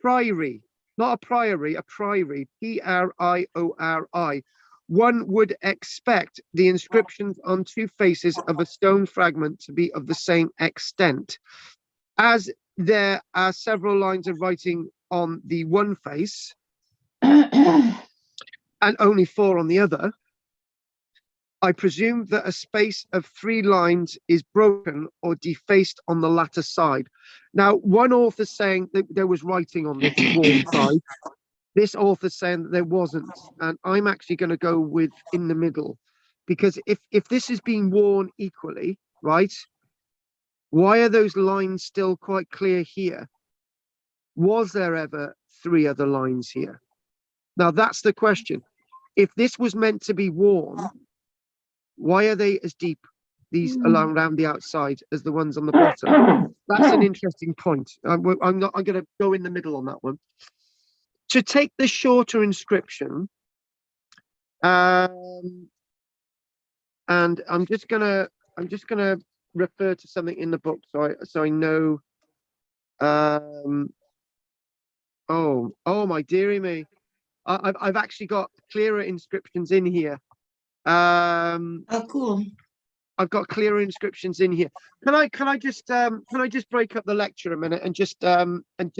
Priory, not a priory, a priory. Priori. One would expect the inscriptions on 2 faces of a stone fragment to be of the same extent. As there are several lines of writing on the one face and only 4 on the other, I presume that a space of 3 lines is broken or defaced on the latter side. Now, one author saying that there was writing on this worn side. This author saying that there wasn't, and I'm actually going to go with in the middle, because if this is being worn equally, right, why are those lines still quite clear here? Was there ever 3 other lines here? Now that's the question. If this was meant to be worn, why are they as deep, these around the outside, as the ones on the bottom? That's an interesting point. I'm going to go in the middle on that one. To take the shorter inscription, and I'm just gonna refer to something in the book so I know. Oh my dearie me, I've actually got clearer inscriptions in here. Oh, cool. I've got clearer inscriptions in here. Can I just break up the lecture a minute and just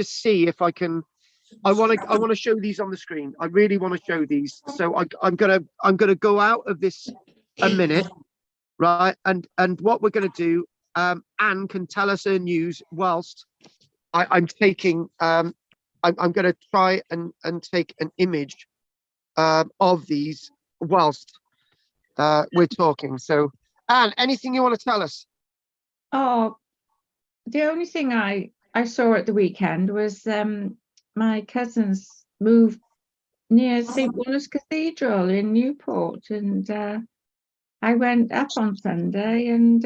see if I can. I want to show these on the screen. I really want to show these. So I'm gonna go out of this a minute, right? And what we're gonna do, Anne can tell us her news whilst I'm taking. I'm gonna try and take an image of these whilst we're talking. So, Anne, anything you want to tell us? Oh, the only thing I saw at the weekend was my cousins moved near St. Waller's Cathedral in Newport, and I went up on Sunday, and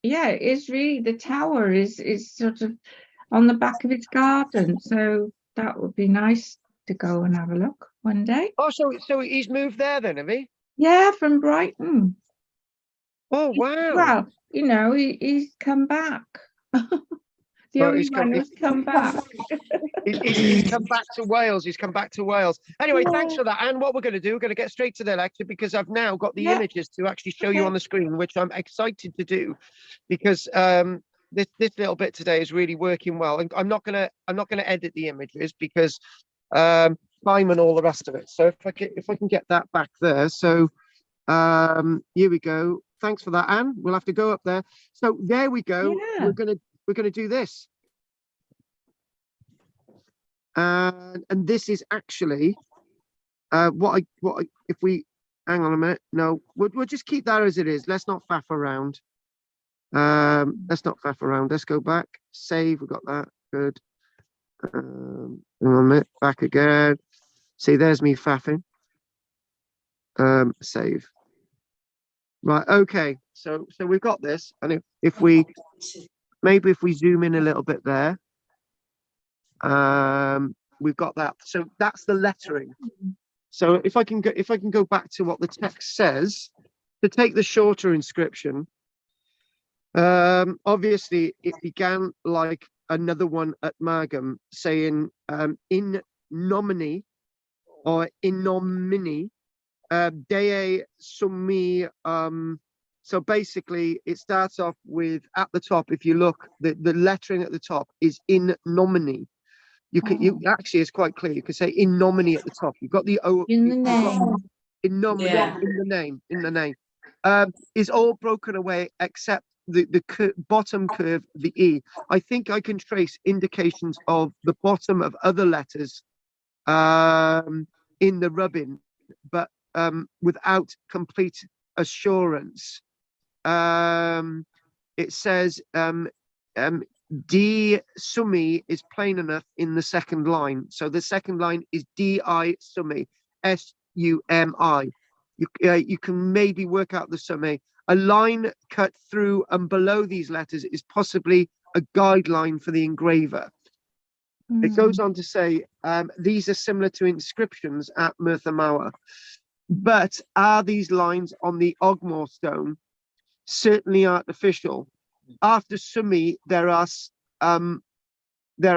yeah, it's really, the tower is sort of on the back of its garden, so that would be nice to go and have a look one day. Oh, so he's moved there then, have he? Yeah, from Brighton. Oh wow! Well, you know, he's come back. The Well, only he's come- one who's come back. He's come back to Wales. He's come back to Wales. Anyway, thanks Yeah. for that. And what we're going to do, we're going to get straight to the lecture because I've now got the Yeah. images to actually show you Okay. on the screen, which I'm excited to do because this little bit today is really working well. And I'm not gonna edit the images because time and all the rest of it. So if I can get that back there. So here we go. Thanks for that, Anne. We'll have to go up there. So there we go. Yeah. We're gonna do this. And this is actually if we hang on a minute. No, we'll just keep that as it is. Let's not faff around. Let's not faff around. Let's go back. Save. We got that. Good. Hang on a minute. Back again. See, there's me faffing. Save. Right. Okay. So we've got this, and if we zoom in a little bit there, we've got that. So that's the lettering. So if I can go back to what the text says, to take the shorter inscription, obviously it began like another one at Margam, saying in nomine or in nomine Dei summi. So basically it starts off with, at the top, if you look, the lettering at the top is in nomine. You actually, it's quite clear. You could say in nomine at the top. You've got the O In the you've got name. in nomine, Yeah. in the name. Is all broken away except the bottom curve, the E. I think I can trace indications of the bottom of other letters in the rubbing, but without complete assurance. It says D summi is plain enough in the second line. So the second line is DI summi, SUMI. You can maybe work out the summi. A line cut through and below these letters is possibly a guideline for the engraver. It goes on to say these are similar to inscriptions at Merthyr Mawr, but are these lines on the Ogmore stone certainly artificial? After summi, there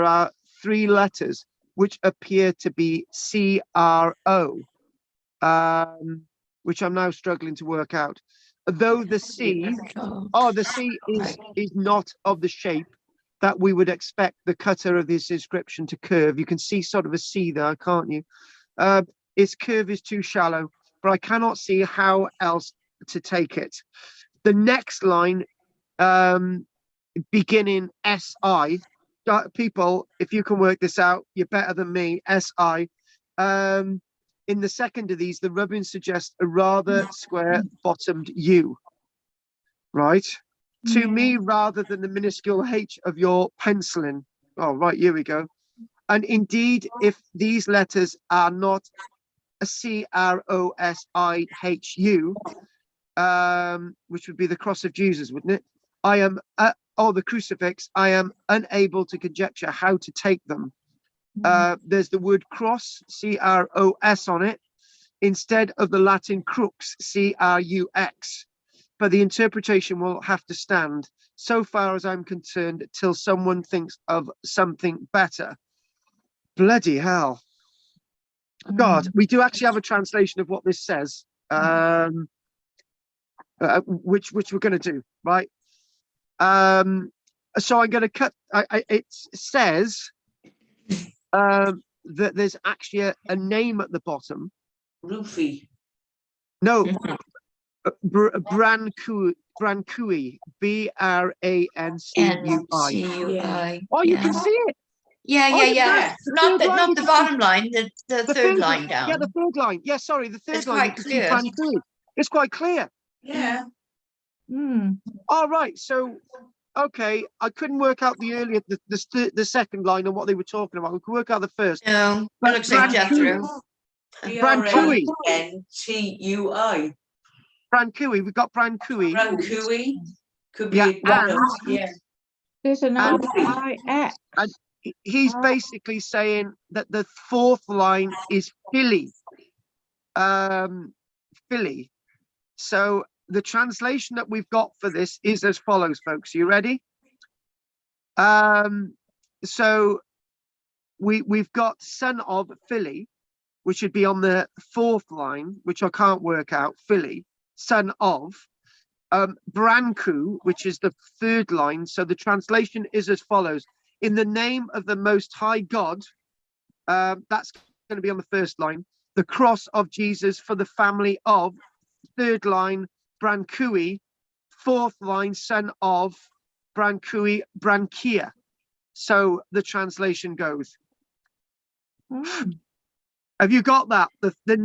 are three letters which appear to be CRO, which I'm now struggling to work out. Though the C, the C is not of the shape that we would expect the cutter of this inscription to curve. You can see sort of a C there, can't you? Its curve is too shallow, but I cannot see how else to take it. The next line, beginning SI, people, if you can work this out, you're better than me, SI. In the second of these, the rubbing suggests a rather square bottomed U, right? To me, rather than the minuscule H of your penciling. Oh, right, here we go. And indeed, if these letters are not a CROSIHU, which would be the cross of Jesus, wouldn't it? Or the crucifix, I am unable to conjecture how to take them. There's the word cross, CROS on it, instead of the Latin crux, CRUX. But the interpretation will have to stand, so far as I'm concerned, till someone thinks of something better. Bloody hell. God, we do actually have a translation of what this says, which we're going to do, right? So I'm going to cut. It says that there's actually a name at the bottom. Roofy. No, Brancui, BRANCUI. NCUI. Oh, you can see it. Yeah, Oh, yeah, the yeah. third- the Not third line, not you the can bottom line, the third line down. Yeah, the third line. Yeah, sorry, the third It's line. You quite can see clear. BRANCUI. It's quite clear. Yeah. All right, so okay, I couldn't work out the earlier, the second line and what they were talking about. We could work out the first. No, it But looks like Jethro. BRANCUI. BRANTUI. BRANCUI. We've got BRANCUI. BRANCUI. Could be Yeah, a and- yeah. There's an And- RIX. He's basically saying that the fourth line is Philly. Philly. So the translation that we've got for this is as follows, folks. You ready? So we've got son of Philly, which would be on the fourth line, which I can't work out. Philly, son of. Brancu, which is the third line. So the translation is as follows: in the name of the Most High God, that's going to be on the first line. The cross of Jesus for the family of. Third line, Brancui. Fourth line, son of Brancui, Branchia. So the translation goes. Have you got that? The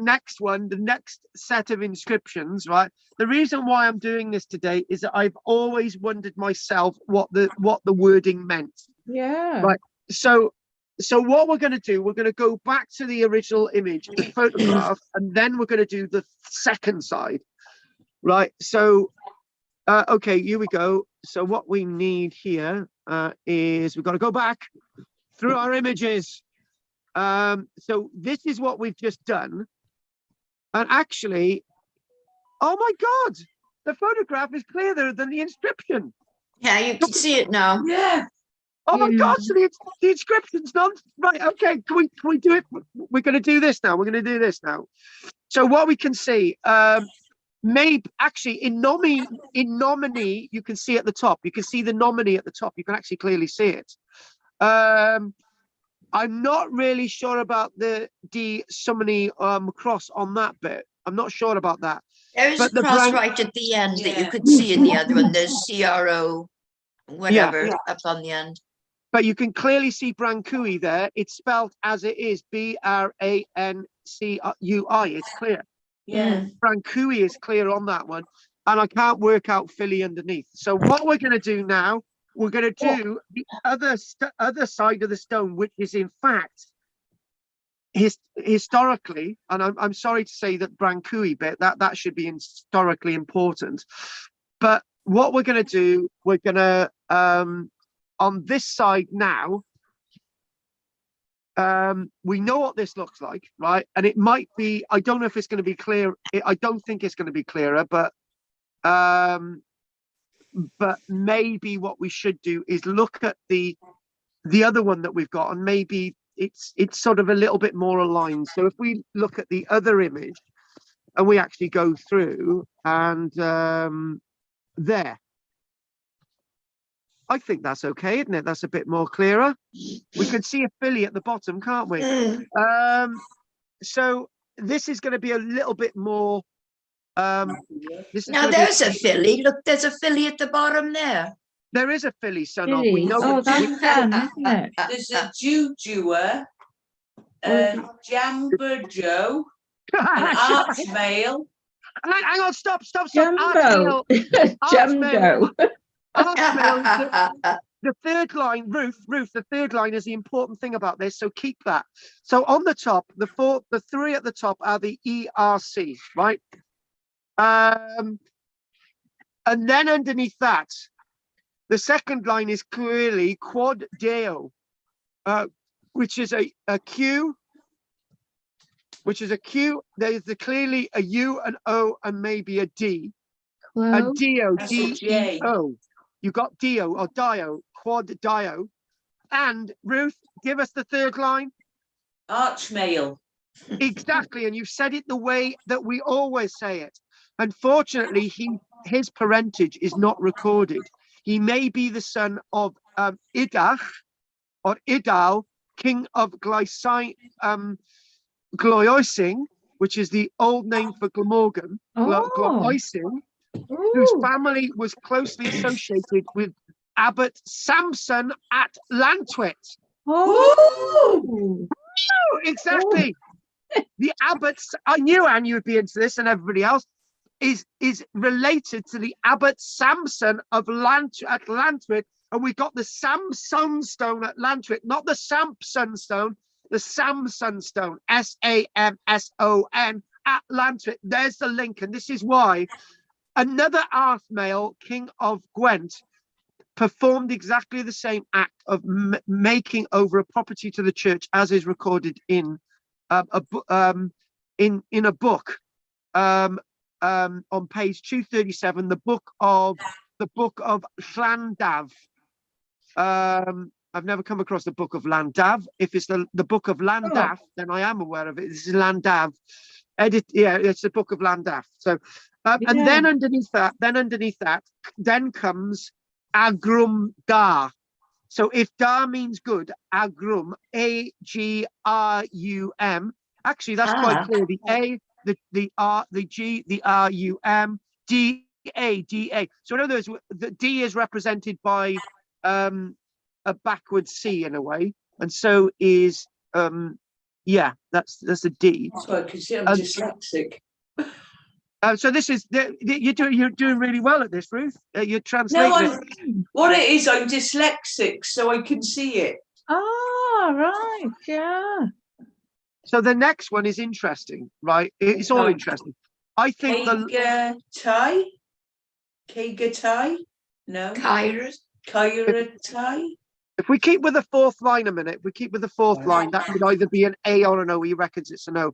next one, the next set of inscriptions, right? The reason why I'm doing this today is that I've always wondered myself what the wording meant. Yeah. Right. So what we're going to do, we're going to go back to the original image, the photograph, and then we're going to do the second side. Right. So, okay, here we go. So what we need here is we've got to go back through our images. So this is what we've just done. And actually, oh my God, the photograph is clearer than the inscription. Yeah, you can see it now. Yeah. Oh my Yeah. God, so the inscription's not right. Okay, can we do it? We're going to do this now. We're going to do this now. So what we can see, maybe actually in nominee, you can see at the top. You can see the nominee at the top. You can actually clearly see it. I'm not really sure about the summary cross on that bit. I'm not sure about that. There is But a the cross brand- right at the end that you Yeah. could see in the other one. There's CRO, whatever, Yeah. up on the end. But you can clearly see Brancui there. It's spelled as it is, Brancui. It's clear. Yeah. Brancui is clear on that one. And I can't work out Philly underneath. So what we're going to do now, we're going to do the other side of the stone, which is in fact historically, and I'm sorry to say that Brancui bit, that should be historically important. But what we're going to do, we're going to on this side now, we know what this looks like, right? And it might be, I don't know if it's going to be clear. I don't think it's going to be clearer, but maybe what we should do is look at the other one that we've got, and maybe it's sort of a little bit more aligned. So if we look at the other image and we actually go through and there, I think that's okay, isn't it? That's a bit more clearer. We can see a Philly at the bottom, can't we? So this is going to be a little bit more. This is Now gonna be there's a filly. Look, there's a filly at the bottom there. there is a Philly son of. We Philly. know. Oh, it. that's fun, isn't it? There's a Jujuer, Jamba Joe, an Archmail. Hang on, stop. Jumbo. Archmail. Jumbo. Archmail. The third line, Ruth, the third line is the important thing about this, so keep that. So on the top, the three at the top are the ERC, right? And then underneath that, the second line is clearly quad deo, which is a Q, There's clearly a U, an O, and maybe a D. A Close. Dio, That's a J. D-E-O. You got Dio or Dio, quad Dio. And Ruth, give us the third line. Archmail. Exactly, and you said it the way that we always say it. Unfortunately, his parentage is not recorded. He may be the son of Idach or Idal, king of Gloising, which is the old name for Glamorgan, Oh. Gloising, whose Ooh. family was closely associated with Abbot Samson at Lantwit. Oh. Exactly. The abbots, I knew Anne you would be into this, and everybody else is related to the Abbot Samson of Lantwit, and we got the Samson stone at Lantwit, not the Samson stone, the Samson stone, S-A-M-S-O-N at Lantwit. There's the link, and this is why another Arthmael, king of Gwent, performed exactly the same act of making over a property to the church, as is recorded in a book on page 237, the book of Llandav. I've never come across the book of Llandav. If it's the book of Llandav, then I am aware of it. This is Llandav. It's the book of Llandav. So and then underneath that comes Agrum Da. So if Da means good, Agrum, A-G-R-U-M. Actually, that's quite clear. The A, the R, the G, the R-U-M, D-A, D-A. So in other words, the D is represented by a backward C in a way, and so is Yeah, that's a D. That's why I can see I'm And- dyslexic. So this is you're doing really well at this, Ruth. You're No, translating it. what it is, I'm dyslexic, so I can see it. Oh, right, yeah. So the next one is interesting, right? It's all interesting. I think Kagatai? Kagatai? No. Kairos. Kairatai? if we keep with the fourth line a minute, if we keep with the fourth line, that could either be an A or an O. He reckons it's an O.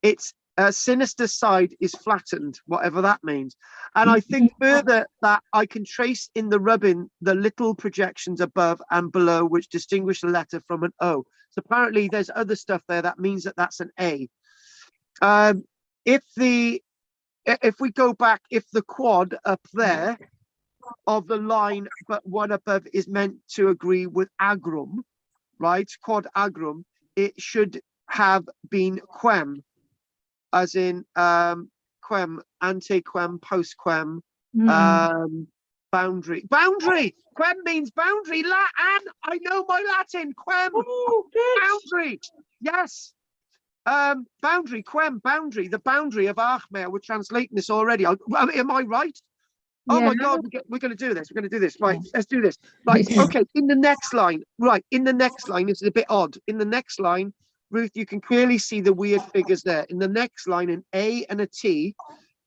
It's sinister side is flattened, whatever that means. And I think further that I can trace in the rubbing the little projections above and below which distinguish the letter from an O. So apparently there's other stuff there that means that that's an A. If we go back, if the quad up there of the line but one above is meant to agree with agrum, right? Quad agrum, it should have been quem, as in quem, ante quem, post quem, boundary. Boundary! Quem means boundary. Latin! I know my Latin. Quem! Oh, good. Boundary! Yes! Boundary, quem, boundary, the boundary of Ogmore. We're translating this already. Am I right? Oh my God, we're going to do this. We're going to do this. Right, let's do this. Right, okay, in the next line. Right, in the next line, it's a bit odd. In the next line, Ruth, you can clearly see the weird figures there. In the next line, an A and a T,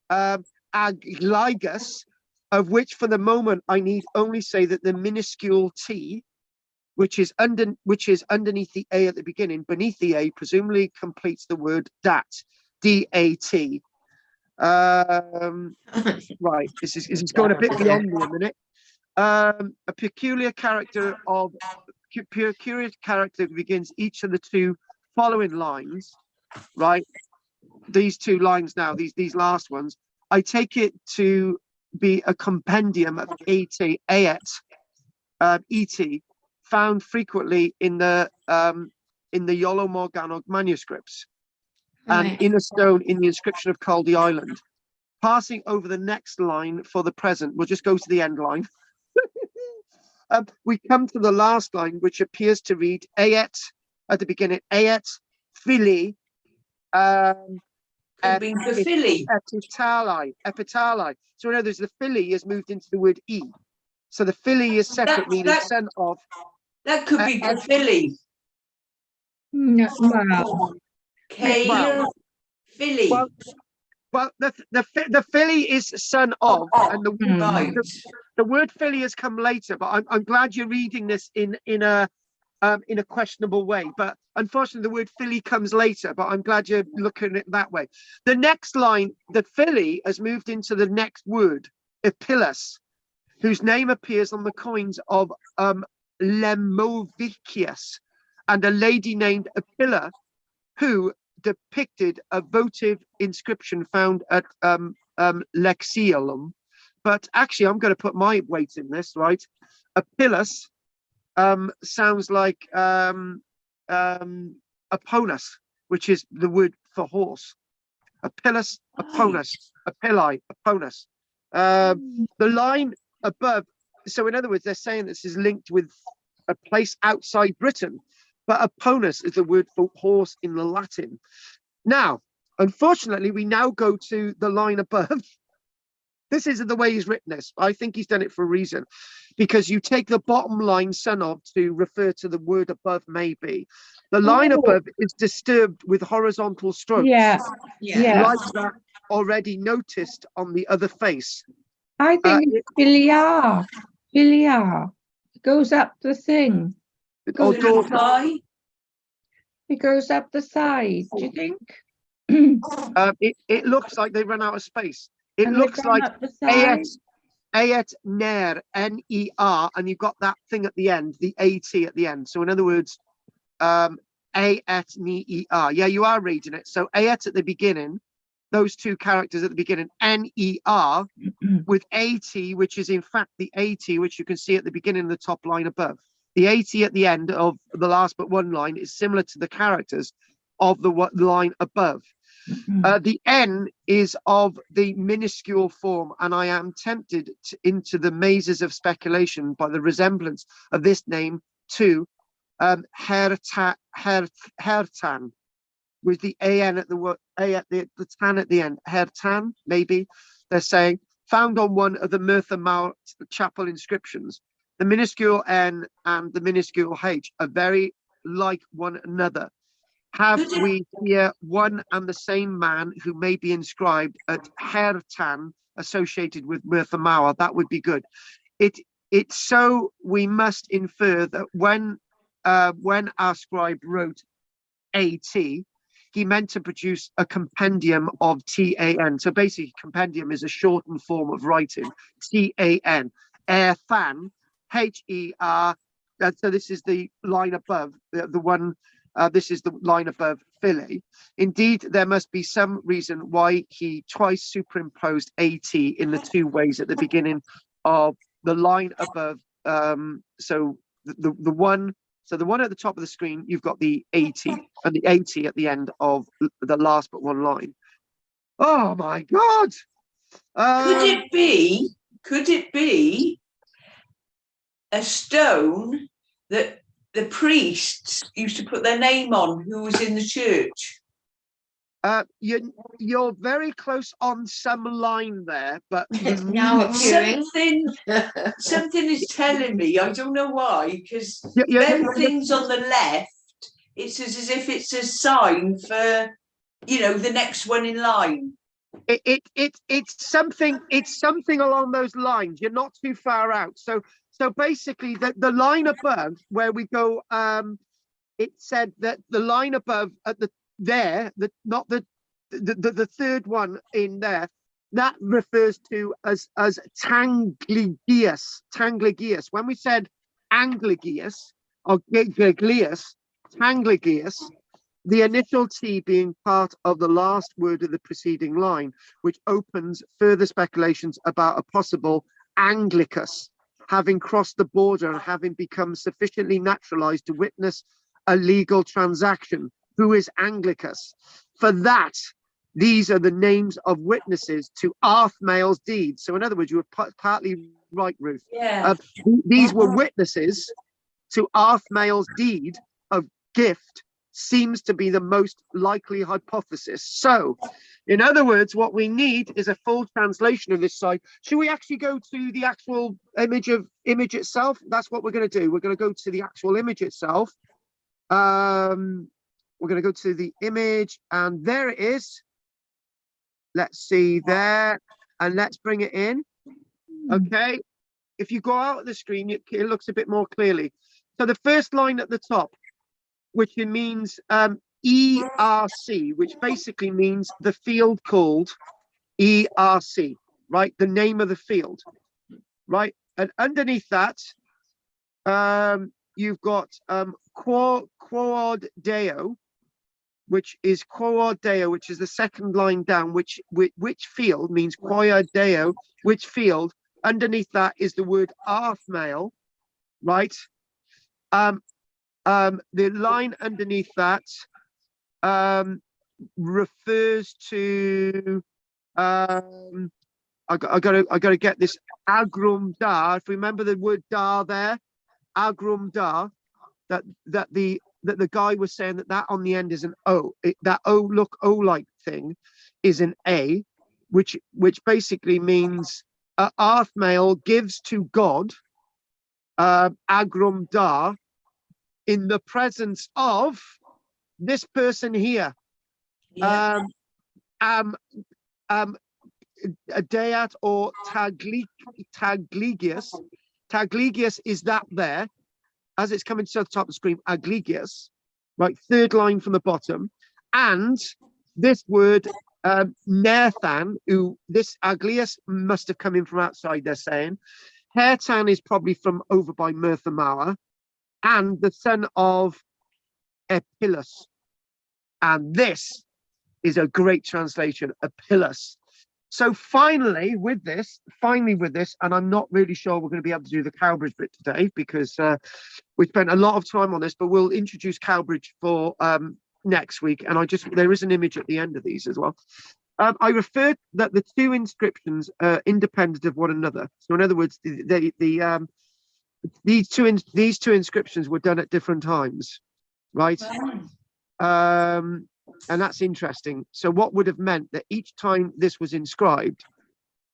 agligus, of which for the moment I need only say that the minuscule T, which is underneath the A at the beginning, beneath the A, presumably completes the word dat, D-A-T. Right, this is going a bit beyond me a minute. A peculiar character begins each of the two following lines, right? These two lines now, these last ones, I take it to be a compendium of et, found frequently in the Iolo Morgannwg manuscripts and in a stone in the inscription of Caldy Island. Passing over the next line for the present, we'll just go to the end line. We come to the last line, which appears to read Aet at the beginning, Aet Phili. Could be the Philly. Epitali. So in other words, the Philly is moved into the word E. So the Philly is separate, meaning son of. That could be the Philly. No, well, Philly. Well, the Philly is son of, and the word Philly has come later. But I'm glad you're reading this in a questionable way. But unfortunately, the word Philly comes later. But I'm glad you're looking at it that way. The next line, the Philly has moved into the next word, Epilus, whose name appears on the coins of Lemovicius, and a lady named Apilla, who depicted a votive inscription found at Lexiolum. But actually, I'm going to put my weight in this, right? Apillus sounds like Aponus, which is the word for horse. Apillus, Aponus, Apilli, Aponus. The line above, so in other words, they're saying this is linked with a place outside Britain, but Aponus is the word for horse in the Latin. Now, unfortunately, we now go to the line above. This isn't the way he's written this. I think he's done it for a reason, because you take the bottom line son of to refer to the word above maybe. The line above is disturbed with horizontal strokes. yeah. Like that already noticed on the other face. I think it's Biliar. Biliar. It goes up the thing. Or Philly. It goes up the side. Do you think? it looks like they run out of space. It And looks they've gone like up the side. Ayet Ner, N-E-R, and you've got that thing at the end, the A-T at the end. So in other words, Ayet N-E-R. Yeah, you are reading it. So Ayet at the beginning, those two characters at the beginning, N-E-R, with A-T, which is in fact the A-T, which you can see at the beginning of the top line above. The A-T at the end of the last but one line is similar to the characters of the line above. The N is of the minuscule form, and I am tempted into the mazes of speculation by the resemblance of this name to Hertan, with the an at the word a at the tan at the end. Her tan, maybe they're saying found on one of the Merthyr Mawr chapel inscriptions. The minuscule n and the minuscule h are very like one another. Have we here one and the same man who may be inscribed at Her Tan associated with Merthyr Mawr? That would be good. It's so we must infer that when our scribe wrote AT, he meant to produce a compendium of TAN. So basically, compendium is a shortened form of writing. TAN. Fan, HER. So this is the line above, the one. This is the line above Philly. Indeed, there must be some reason why he twice superimposed AT in the two ways at the beginning of the line above. So the one. So the one at the top of the screen, you've got the 80 and the 80 at the end of the last but one line. Oh my God! Could it be a stone that the priests used to put their name on who was in the church? You're very close on some line there, but It's now appearing. Something is telling me, I don't know why, because yeah, things on the left, it's as if it's a sign for, the next one in line. It's something along those lines. You're not too far out. So basically the line above where we go, it said that the line above at the third one in there, that refers to as Tangligius. When we said Angligius or Giglius, Tangligius, the initial T being part of the last word of the preceding line, which opens further speculations about a possible Anglicus having crossed the border and having become sufficiently naturalized to witness a legal transaction. Who is Anglicus? For that, these are the names of witnesses to Arthmael's deeds. So in other words, you were partly right, Ruth. Yeah. These were witnesses to Arthmael's deed of gift, seems to be the most likely hypothesis. So, in other words, what we need is a full translation of this side. Should we actually go to the actual image itself? That's what we're going to do. We're going to go to the actual image itself. We're going to go to the image, and there it is. Let's see there, and let's bring it in. Okay. If you go out of the screen, it looks a bit more clearly. So the first line at the top, which means ERC, which basically means the field called ERC, right? The name of the field, right? And underneath that, you've got Quod Deo, which is Quod Deo, which is the second line down, which field means Quod Deo, which field. Underneath that is the word Arthmael, right? The line underneath that refers to I gotta get this agrum da. If we remember the word da there, agrum da, that the guy was saying that on the end is an O. That O-like thing is an A, which basically means Arthmael gives to God agrum da in the presence of this person here. Yeah. A Deat or Tagligius. Tagligius is that there, as it's coming to the top of the screen, Agligius, right, third line from the bottom. And this word, Nerthan, who this Aglius must have come in from outside, they're saying. Hertan is probably from over by Merthyr Mawr, and the son of Epilus. And this is a great translation, Epilus. So finally with this, and I'm not really sure we're going to be able to do the Cowbridge bit today because we spent a lot of time on this, but we'll introduce Cowbridge for next week. And there is an image at the end of these as well. I referred that the two inscriptions are independent of one another. So in other words, these two inscriptions were done at different times, right? And that's interesting. So what would have meant that each time this was inscribed,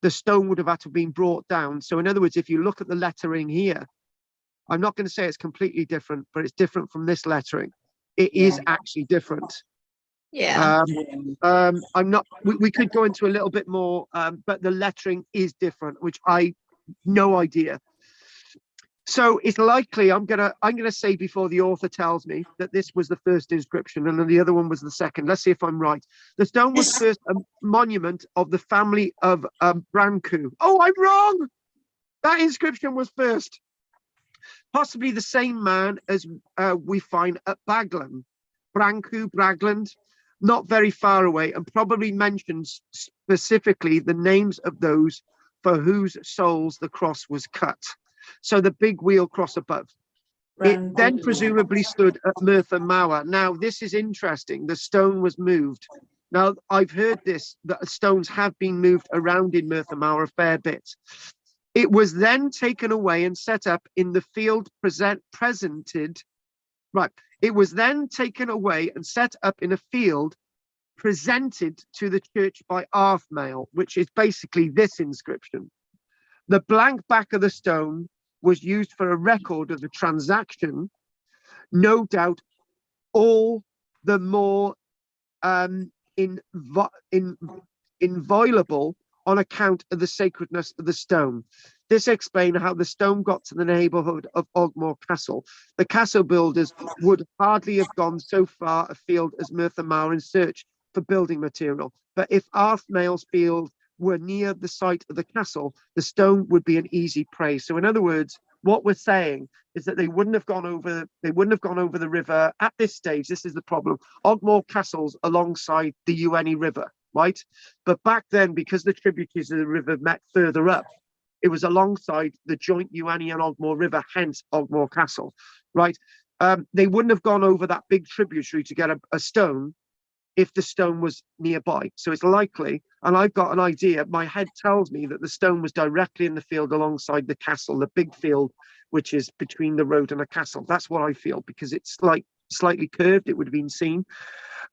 the stone would have had to have been brought down. So in other words, if you look at the lettering here, I'm not going to say it's completely different, but it's different from this lettering. It is actually different. Yeah. I'm not, we could go into a little bit more, but the lettering is different, which I, no idea. So it's likely I'm gonna say before the author tells me that this was the first inscription and then the other one was the second. Let's see if I'm right. The stone was first a monument of the family of Brancu. Oh, I'm wrong. That inscription was first. Possibly the same man as we find at Baglan. Brancu, Bragland, not very far away, and probably mentions specifically the names of those for whose souls the cross was cut. So the big wheel cross above. It then presumably stood at Merthyr Mawr. Now, this is interesting. The stone was moved. Now, I've heard this, that stones have been moved around in Merthyr Mawr a fair bit. It was then taken away and set up in the field presented. Right. It was then taken away and set up in a field presented to the church by Arthmail, which is basically this inscription. The blank back of the stone was used for a record of the transaction, no doubt all the more inviolable on account of the sacredness of the stone. This explains how the stone got to the neighbourhood of Ogmore Castle. The castle builders would hardly have gone so far afield as Merthyr Mawr in search for building material. But if Arthmail's field were near the site of the castle, the stone would be an easy prey. So in other words, what we're saying is that they wouldn't have gone over the river at this stage. This is the problem. Ogmore Castle's alongside the Ueni River, right? But back then, because the tributaries of the river met further up, it was alongside the joint Ueni and Ogmore River, hence Ogmore Castle, right? They wouldn't have gone over that big tributary to get a stone if the stone was nearby. So it's likely, and I've got an idea, my head tells me that the stone was directly in the field alongside the castle, the big field, which is between the road and the castle. That's what I feel, because it's like slightly curved, it would have been seen.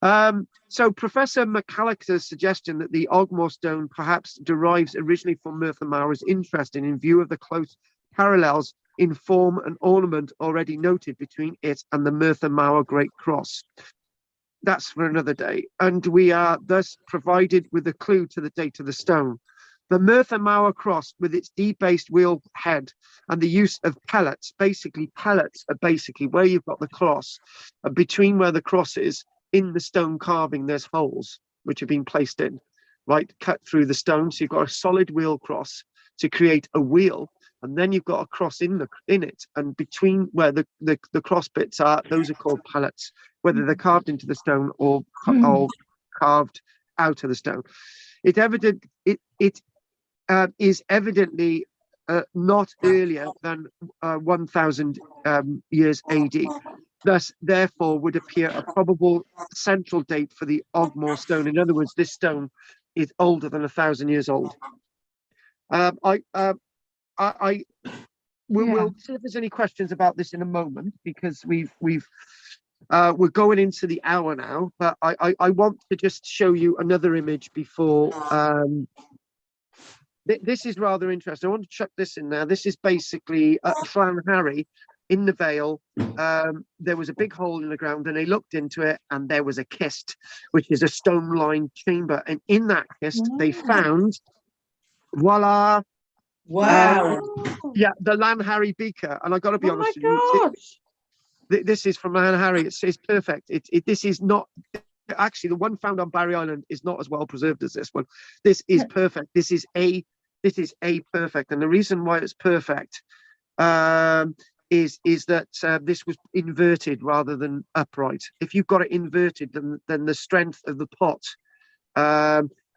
So Professor McCulloch's suggestion that the Ogmore stone perhaps derives originally from Merthyr Mawr is interesting in view of the close parallels in form and ornament already noted between it and the Merthyr Mawr Great Cross. That's for another day. And we are thus provided with a clue to the date of the stone. The Merthyr Mawr cross with its debased wheel head and the use of pellets. Basically, pellets are basically where you've got the cross, and between where the cross is, in the stone carving, there's holes which have been placed in, right, cut through the stone. So you've got a solid wheel cross to create a wheel, and then you've got a cross in it, and between where the cross bits are, those are called pallets, whether they're carved into the stone or carved out of the stone. It is evidently not earlier than 1000 years AD. Thus, therefore, would appear a probable central date for the Ogmore stone. In other words, this stone is older than 1000 years old. We'll see if there's any questions about this in a moment, because we're going into the hour now. But I want to just show you another image before. This is rather interesting. I want to chuck this in there. This is basically Llan Harry in the Vale. There was a big hole in the ground, and they looked into it, and there was a kist, which is a stone-lined chamber. And in that kist, they found, voila. Wow. Yeah, the Llan Harry beaker. And I got to be honest with you, this is from Llan Harry. It's perfect. This is not actually, the one found on Barry Island is not as well preserved as this one. This is perfect. This is a perfect. And the reason why it's perfect is that this was inverted rather than upright. If you've got it inverted, then the strength of the pot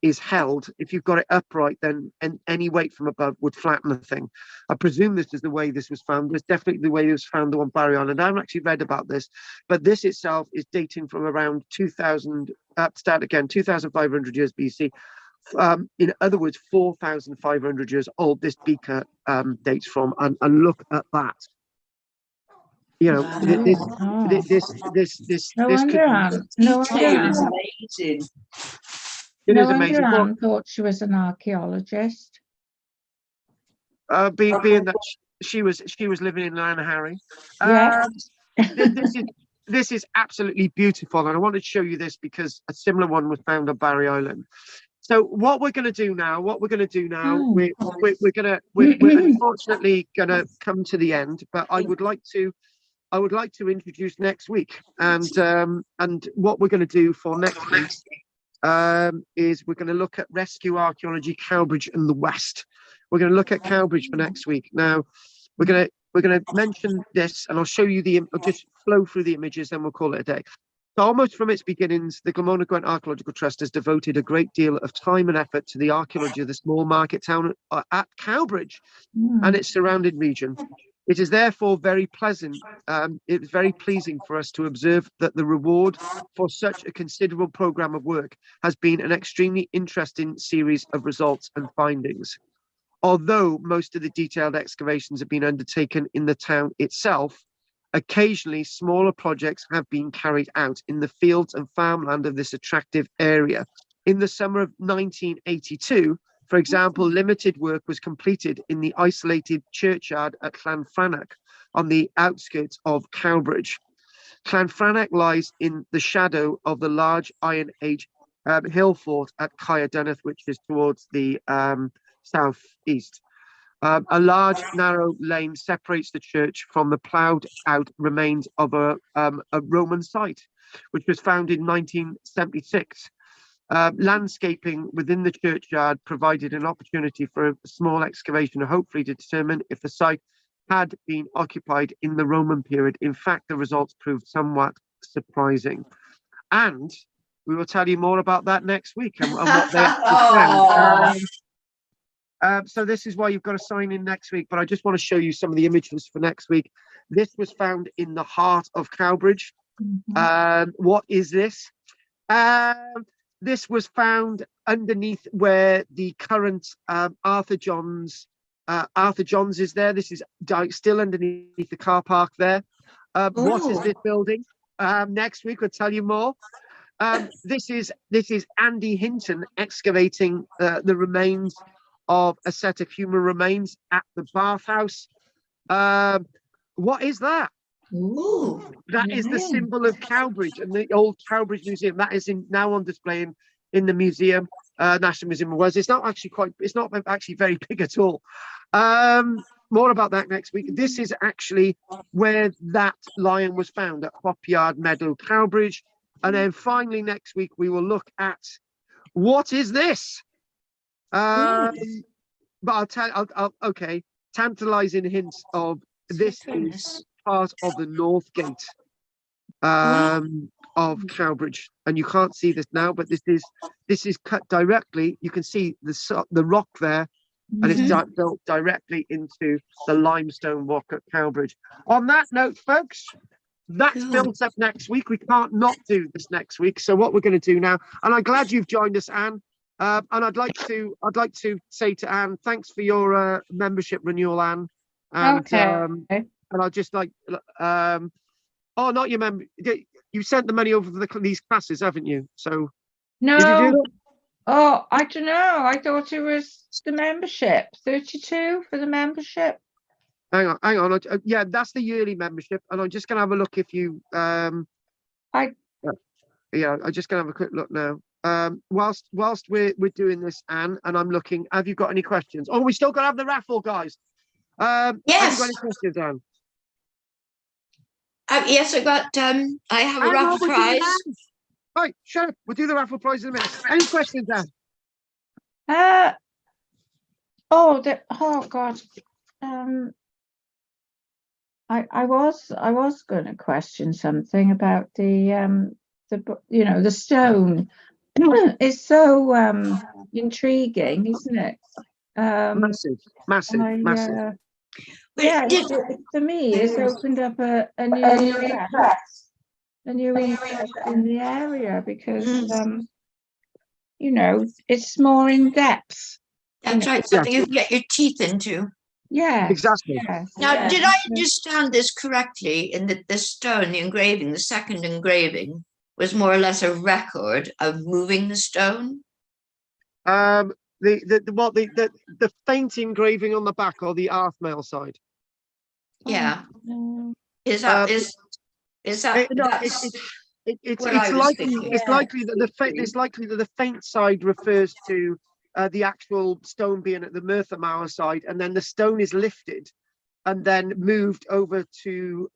is held. If you've got it upright, then any weight from above would flatten the thing. I presume this is the way this was found. It's definitely the way it was found on Barry Island. I haven't actually read about this, but this itself is dating from around 2,500 years BC. In other words, 4,500 years old, this beaker dates from, and look at that. you know, this, Oh, no this could wonder be, Anne. No Detail wonder is Anne. amazing. it No is wonder amazing. Well, Anne thought she was an archaeologist. being that she was living in Lan Harry. Yeah. This is absolutely beautiful, and I wanted to show you this because a similar one was found on Barry Island. So what we're going to do now, we're unfortunately going to come to the end, but I would like to introduce next week, and what we're going to do for next week is we're going to look at rescue archaeology, Cowbridge and the West. We're going to look at Cowbridge for next week. Now, we're going to mention this, and I'll show you I'll just flow through the images, then we'll call it a day. So almost from its beginnings, the Glamorgan Gwent Archaeological Trust has devoted a great deal of time and effort to the archaeology of the small market town at Cowbridge and its surrounding region. It is therefore very pleasant. It was very pleasing for us to observe that the reward for such a considerable programme of work has been an extremely interesting series of results and findings. Although most of the detailed excavations have been undertaken in the town itself, occasionally smaller projects have been carried out in the fields and farmland of this attractive area. In the summer of 1982, for example, limited work was completed in the isolated churchyard at Llanfranach on the outskirts of Cowbridge. Llanfranach lies in the shadow of the large Iron Age hill fort at Caerdydd, which is towards the southeast. A large narrow lane separates the church from the ploughed out remains of a Roman site, which was found in 1976. Landscaping within the churchyard provided an opportunity for a small excavation, hopefully to determine if the site had been occupied in the Roman period. In fact, the results proved somewhat surprising. And we will tell you more about that next week and what they actually found. So this is why you've got to sign in next week, but I just want to show you some of the images for next week. This was found in the heart of Cowbridge. What is this? This was found underneath where the current Arthur Johns is there. This is still underneath the car park there. What is this building? Next week we'll tell you more. This is Andy Hinton excavating the remains of a set of human remains at the bathhouse. What is that? Ooh. That is the symbol of Cowbridge and the old Cowbridge Museum. That is now on display in the museum, National Museum of Wales. It's not actually very big at all. More about that next week. This is actually where that lion was found, at Hopyard Meadow, Cowbridge. And then finally next week we will look at what is this? But okay, tantalizing hints of this is part of the north gate of Cowbridge, and you can't see this now, but this is cut directly. You can see the rock there, and it's built directly into the limestone rock at Cowbridge. On that note, folks, that's built up next week. We can't not do this next week. So what we're going to do now, and I'm glad you've joined us, Anne. And I'd like to say to Anne, thanks for your membership renewal, Anne. And and I'll just like oh, not your member. You sent the money over for these classes, haven't you? So No. Did you do that? Oh, I don't know. I thought it was the membership. 32 for the membership. Hang on. Yeah, that's the yearly membership, and I'm just gonna have a look if you I'm just gonna have a quick look now. Whilst we're doing this, Anne, and I'm looking, have you got any questions? Oh, we still gotta have the raffle, guys. Have you got any questions, Anne? Yes, I have a raffle prize. Right, shut up. We'll do the raffle prize in a minute. Any questions, Anne? Oh God. I was going to question something about the stone. It's so intriguing, isn't it? Massive. Yeah, for me, it's opened up a new interest in the area because it's more in depth. That's right, something you can get your teeth into. Yes. Exactly. Yes. Now, Yeah. did I understand this correctly in that the stone, the engraving, the second engraving was more or less a record of moving the stone? The faint engraving on the back or the Arthmail side? Yeah. Oh, Is that, Um, No, that's it's what I was likely thinking. it's Yeah. likely that it's likely that the faint side refers to the actual stone being at the Merthyr Mawr side, and then the stone is lifted and then moved over to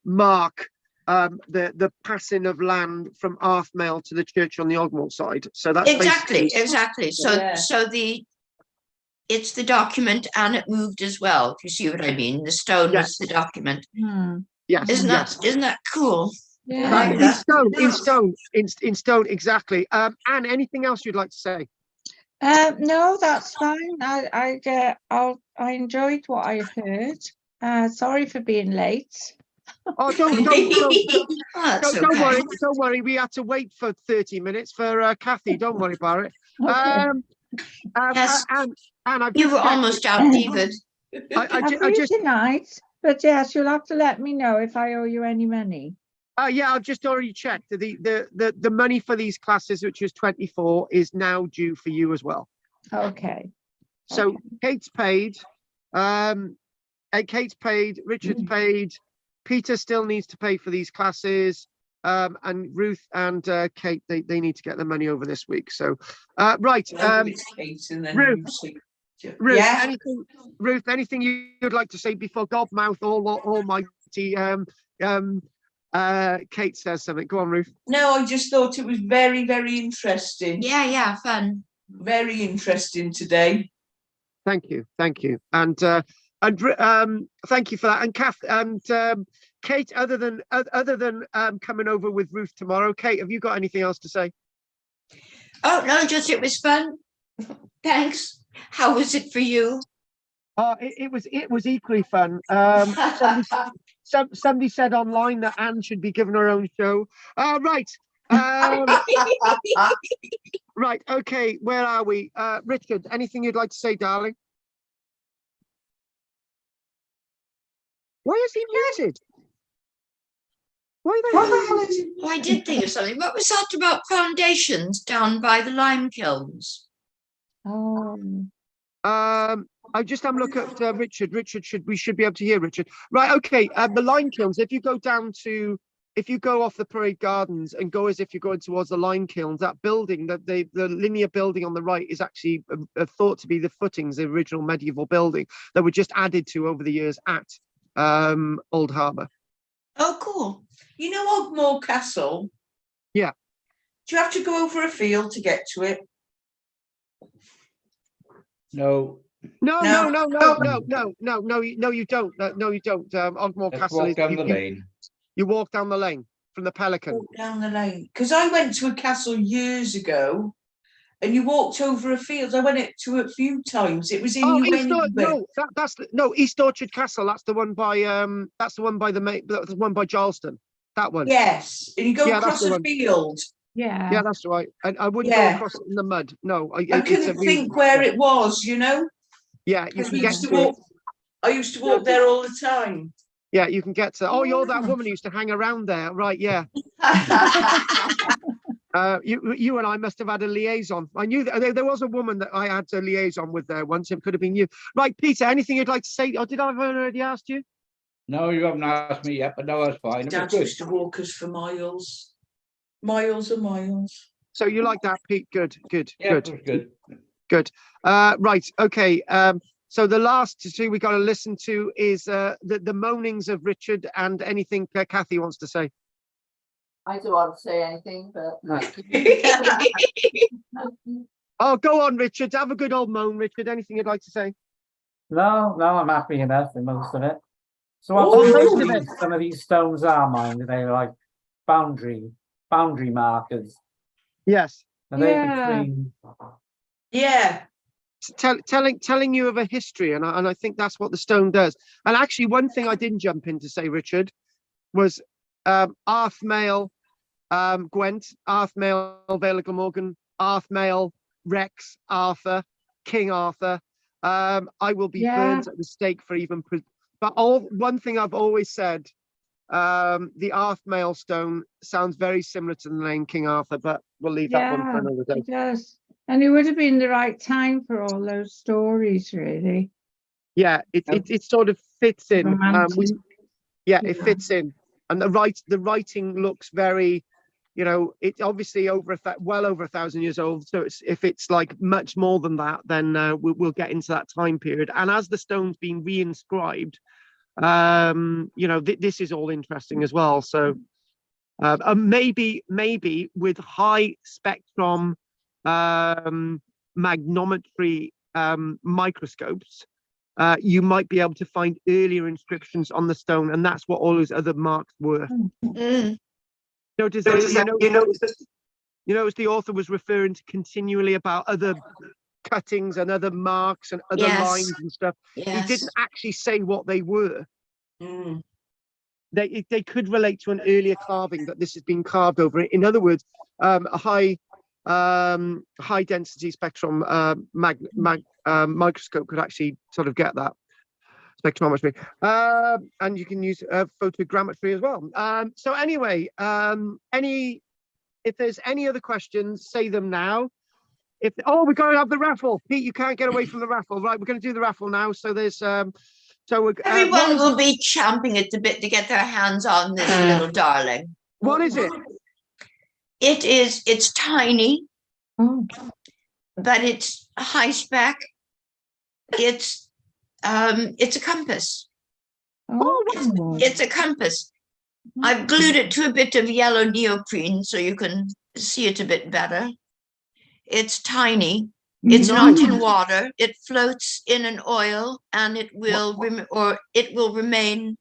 mark the passing of land from Arthmail to the church on the Ogmore side. So that's Exactly, basically exactly. So, Yeah. so it's the document and it moved as well, if you see what I mean. The stone was yes, the document. yes, Isn't yes. that cool? yeah. like In that. stone, in stone, exactly. Anne, anything else you'd like to say? No, that's fine. I enjoyed what I heard. Sorry for being late. Oh, Oh, that's don't okay. worry, don't worry. We had to wait for 30 minutes for Kathy. Don't worry about it. Okay. Yes, And I've you just were checked. almost out, David. I'll see you tonight. But yes, you'll have to let me know if I owe you any money. Yeah, I've just already checked. The money for these classes, which is 24, is now due for you as well. Okay. So Okay. Kate's paid. Kate's paid. Richard's paid. Peter still needs to pay for these classes. And Ruth and Kate, they need to get the money over this week. So, right. It's Kate and then Ruth. Lucy. Ruth, Yeah. anything you'd like to say before Godmouth Almighty? Kate says something. Go on, Ruth. No, I just thought it was very, very interesting. Yeah, fun. Very interesting today. Thank you, and thank you for that. And Kath and Kate, other than coming over with Ruth tomorrow, Kate, have you got anything else to say? Oh, no, just it was fun. Thanks. How was it for you? It was equally fun. Somebody said online that Anne should be given her own show. Right. Right. Okay. Where are we? Richard, anything you'd like to say, darling? Why is he muted? Why the hell is he? Oh, I did think of something. What was that about foundations down by the lime kilns? Oh. I just have a look at Richard. We should be able to hear Richard. Right. Okay. The lime kilns. If you go off the Parade Gardens and go as if you're going towards the lime kilns, that building, the linear building on the right, is actually thought to be the footings, the original medieval building that were just added to over the years at Old Harbour. Oh, cool. You know Ogmore Castle? Yeah. Do you have to go over a field to get to it? No, No, No. you don't. No, you don't. Ogmore let's Castle walk is down the lane. you walk down the lane from the Pelican. Walk down the lane. Because I went to a castle years ago and you walked over a field. I went to it a few times. It was in East East Orchard Castle. That's the one by that's the one by Charleston. That one. Yes. And you go Yeah, that's across the a one. field. Yeah. Yeah, that's right. And I wouldn't Yeah. go across it in the mud. No, I couldn't think where it was, you know? Yeah, you I can get used to to it. walk. I used to walk there all the time. Yeah, you can get to. Oh, you're that woman who used to hang around there, right? Yeah. You and I must have had a liaison. I knew that there was a woman that I had a liaison with there once. It could have been you, right, Peter? Anything you'd like to say? Or did I have already asked you? No, you haven't asked me yet, but no, that's fine. It was Dad good. used to walk us for miles. Miles and miles. So you like that, Pete? Good. Yeah, it was good. Right. Okay. So the last two we got to listen to is the moanings of Richard and anything Kathy wants to say. I don't want to say anything, but Oh, go on, Richard. Have a good old moan, Richard. Anything you'd like to say? No, I'm happy enough with most of it. So Ooh. obviously some of these stones are mine. They're like boundary markers. Yes. Are they Yeah. between? Yeah. Telling you of a history, and I think that's what the stone does. And actually, one thing I didn't jump in to say, Richard, was Arthmail, Gwent, Arthmail, Vale of Glamorgan, Arthmail, Rex, Arthur, King Arthur, I will be Yeah. burnt at the stake for even. But one thing I've always said, the Arth Maelstone sounds very similar to the name King Arthur, but we'll leave that one for Yeah, another day. it does. And it would have been the right time for all those stories, really. Yeah, it sort of fits in. Romantic. It Yeah. fits in, and the writing looks very, it's obviously well over 1,000 years old. So if it's like much more than that, then we'll get into that time period. And as the stone's been reinscribed, this is all interesting as well. So maybe with high spectrum magnetometry microscopes, you might be able to find earlier inscriptions on the stone, and that's what all those other marks were. Mm. Notice the author was referring to continually about other cuttings and other marks and other Yes. lines and stuff. He Yes. didn't actually say what they were. Mm. They could relate to an earlier carving that this has been carved over. In other words, a high density spectrum microscope could actually sort of get that spectrometry, and you can use photogrammetry as well. So anyway, if there's any other questions, say them now. We're going to have the raffle. Pete, you can't get away from the raffle, right? We're going to do the raffle now. So there's Everyone will be champing at the bit to get their hands on this little darling. What is it? It's tiny, Oh, but it's high spec. It's a compass. oh, It's a compass. I've glued it to a bit of yellow neoprene so you can see it a bit better. It's tiny. It's not in water. It floats in an oil, and it will remain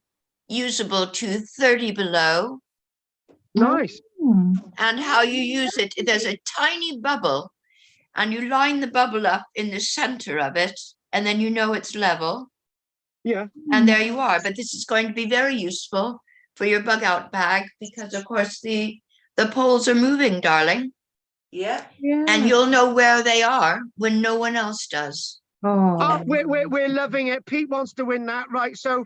usable to 30 below. Nice. And how you use it, there's a tiny bubble, and you line the bubble up in the center of it, and then you know it's level. Yeah. And there you are. But this is going to be very useful for your bug out bag, because of course the poles are moving, darling. Yeah. And you'll know where they are when no one else does. Oh, we're loving it. Pete wants to win that, right? So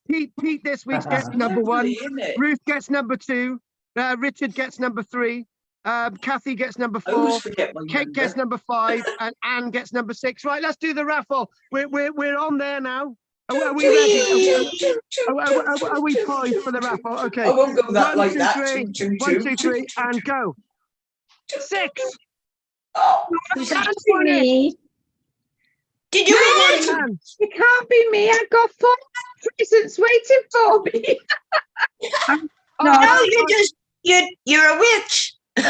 Pete this week gets number one. Lovely, isn't it? Ruth gets number 2. Richard gets number 3. Kathy gets number I always 4. forget my Kate gets number 5, and Anne gets number 6. Right, let's do the raffle. We're on there now. Are we ready? Are we poised for the raffle? Okay. I won't go that 1, like 2, that. 3. 1, 2, 3, and go. 6. Oh, Who's that? Can't be me. Did you win it? Anne. It can't be me. I've got 4 presents waiting for me. No, you're a witch. And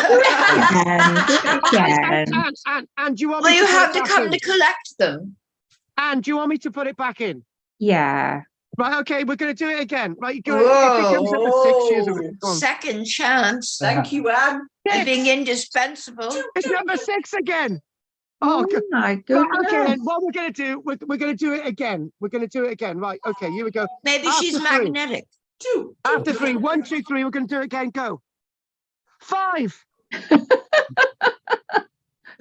do you want Well, me you to have put to it back come in? to collect them. And do you want me to put it back in? Yeah. Right, okay, we're going to do it again. Right, if it Whoa. comes up with 6 years of it. Go on. Second chance. thank you, Anne. And being indispensable. It's number 6 again. Oh, Oh my right, goodness. okay, then what we're going to do, we're going to do it again. We're going to do it again. Right, okay, here we go. Maybe After she's 3. magnetic. Two. After 3, 1, 2, 3, we're going to do it again. Go. 5.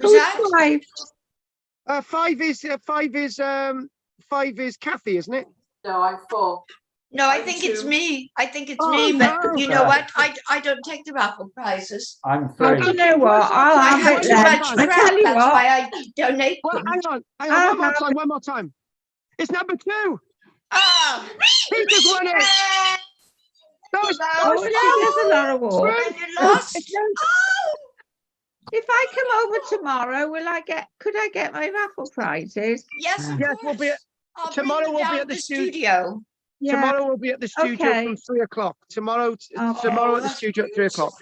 Who's that? 5. 5 is Kathy, isn't it? No, I'm 4. No, I I'm think it's 2. me. I think it's Oh, me. But no. you know what? I don't take the raffle prizes. I'm Oh, 3. you know what? I'll I have have it too then. much I crap. tell you That's what. why I donate Well, them. hang on, one more time. It's number 2. Oh, He just won it. Those, Oh, she does a lot of work. and you lost. If I come over tomorrow, could I get my raffle prizes? Yes, of Yes, we'll be course. I'll bring tomorrow them we'll be down at the to studio. Yeah. Tomorrow we'll be at the studio Okay. from 3 o'clock. Tomorrow at the studio at 3 o'clock.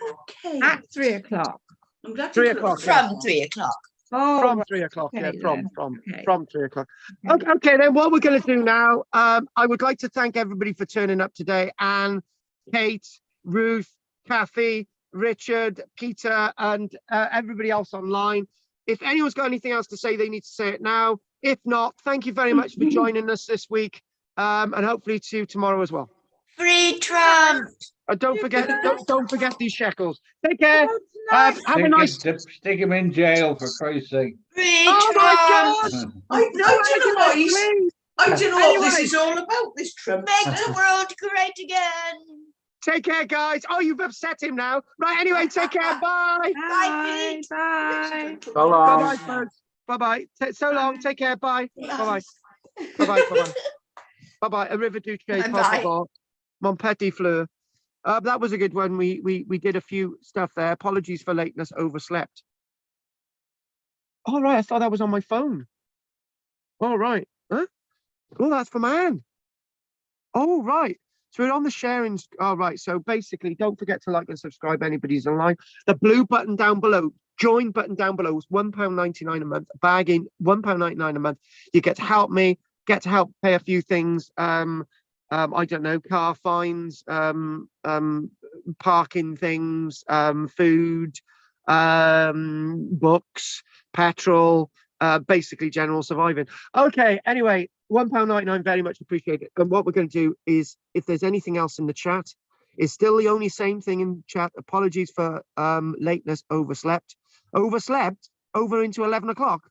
Okay. At 3 o'clock. I'm glad 3 you took o'clock, the- yeah. From 3 o'clock. Oh, From right. 3 o'clock, yeah, Okay, then. Okay. from 3 o'clock. Okay, then what we're going to do now, I would like to thank everybody for turning up today. Anne, Kate, Ruth, Kathy, Richard, Peter, and everybody else online. If anyone's got anything else to say, they need to say it now. If not, thank you very much for joining us this week, and hopefully to tomorrow as well. Free Trump. Don't forget, don't forget these shekels. Take care. Have a Stick nice. stick him in jail, for Christ's sake. Free Oh my Trump. God! I don't know what he's. Please. I don't know what this Anyway. is all about. This Trump Make stuff. the world great again. Take care, guys. Oh, you've upset him now. Right. Anyway, take care. Bye. Bye. Pete. Bye. So Bye, long. bye, folks. Bye, bye. So long. Take care. Bye. Bye, bye. Bye, bye. Bye, bye. Bye, bye. Arrivederci, Bye-bye. possible. Mon petit fleur. That was a good one. We did a few stuff there. Apologies for lateness. Overslept. All right. I thought that was on my phone. All right. Huh? Oh, that's from Anne. Oh, right. So we're on the sharing. All right. So basically, don't forget to like and subscribe. Anybody's online. The blue button down below, join button down below is £1.99 a month. Bagging £1.99 a month. You get to help me. Get to help pay a few things. I don't know, car fines, parking things, food, books, petrol, basically general surviving. Okay. Anyway. £1.99, very much appreciated. And what we're going to do is, if there's anything else in the chat, it's still the only same thing in chat. Apologies for lateness, overslept over into 11 o'clock.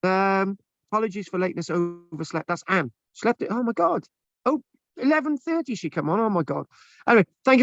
Apologies for lateness, overslept. That's Anne. Slept it. Oh my God. Oh, 11:30 she come on. Oh my God. Anyway, thank you.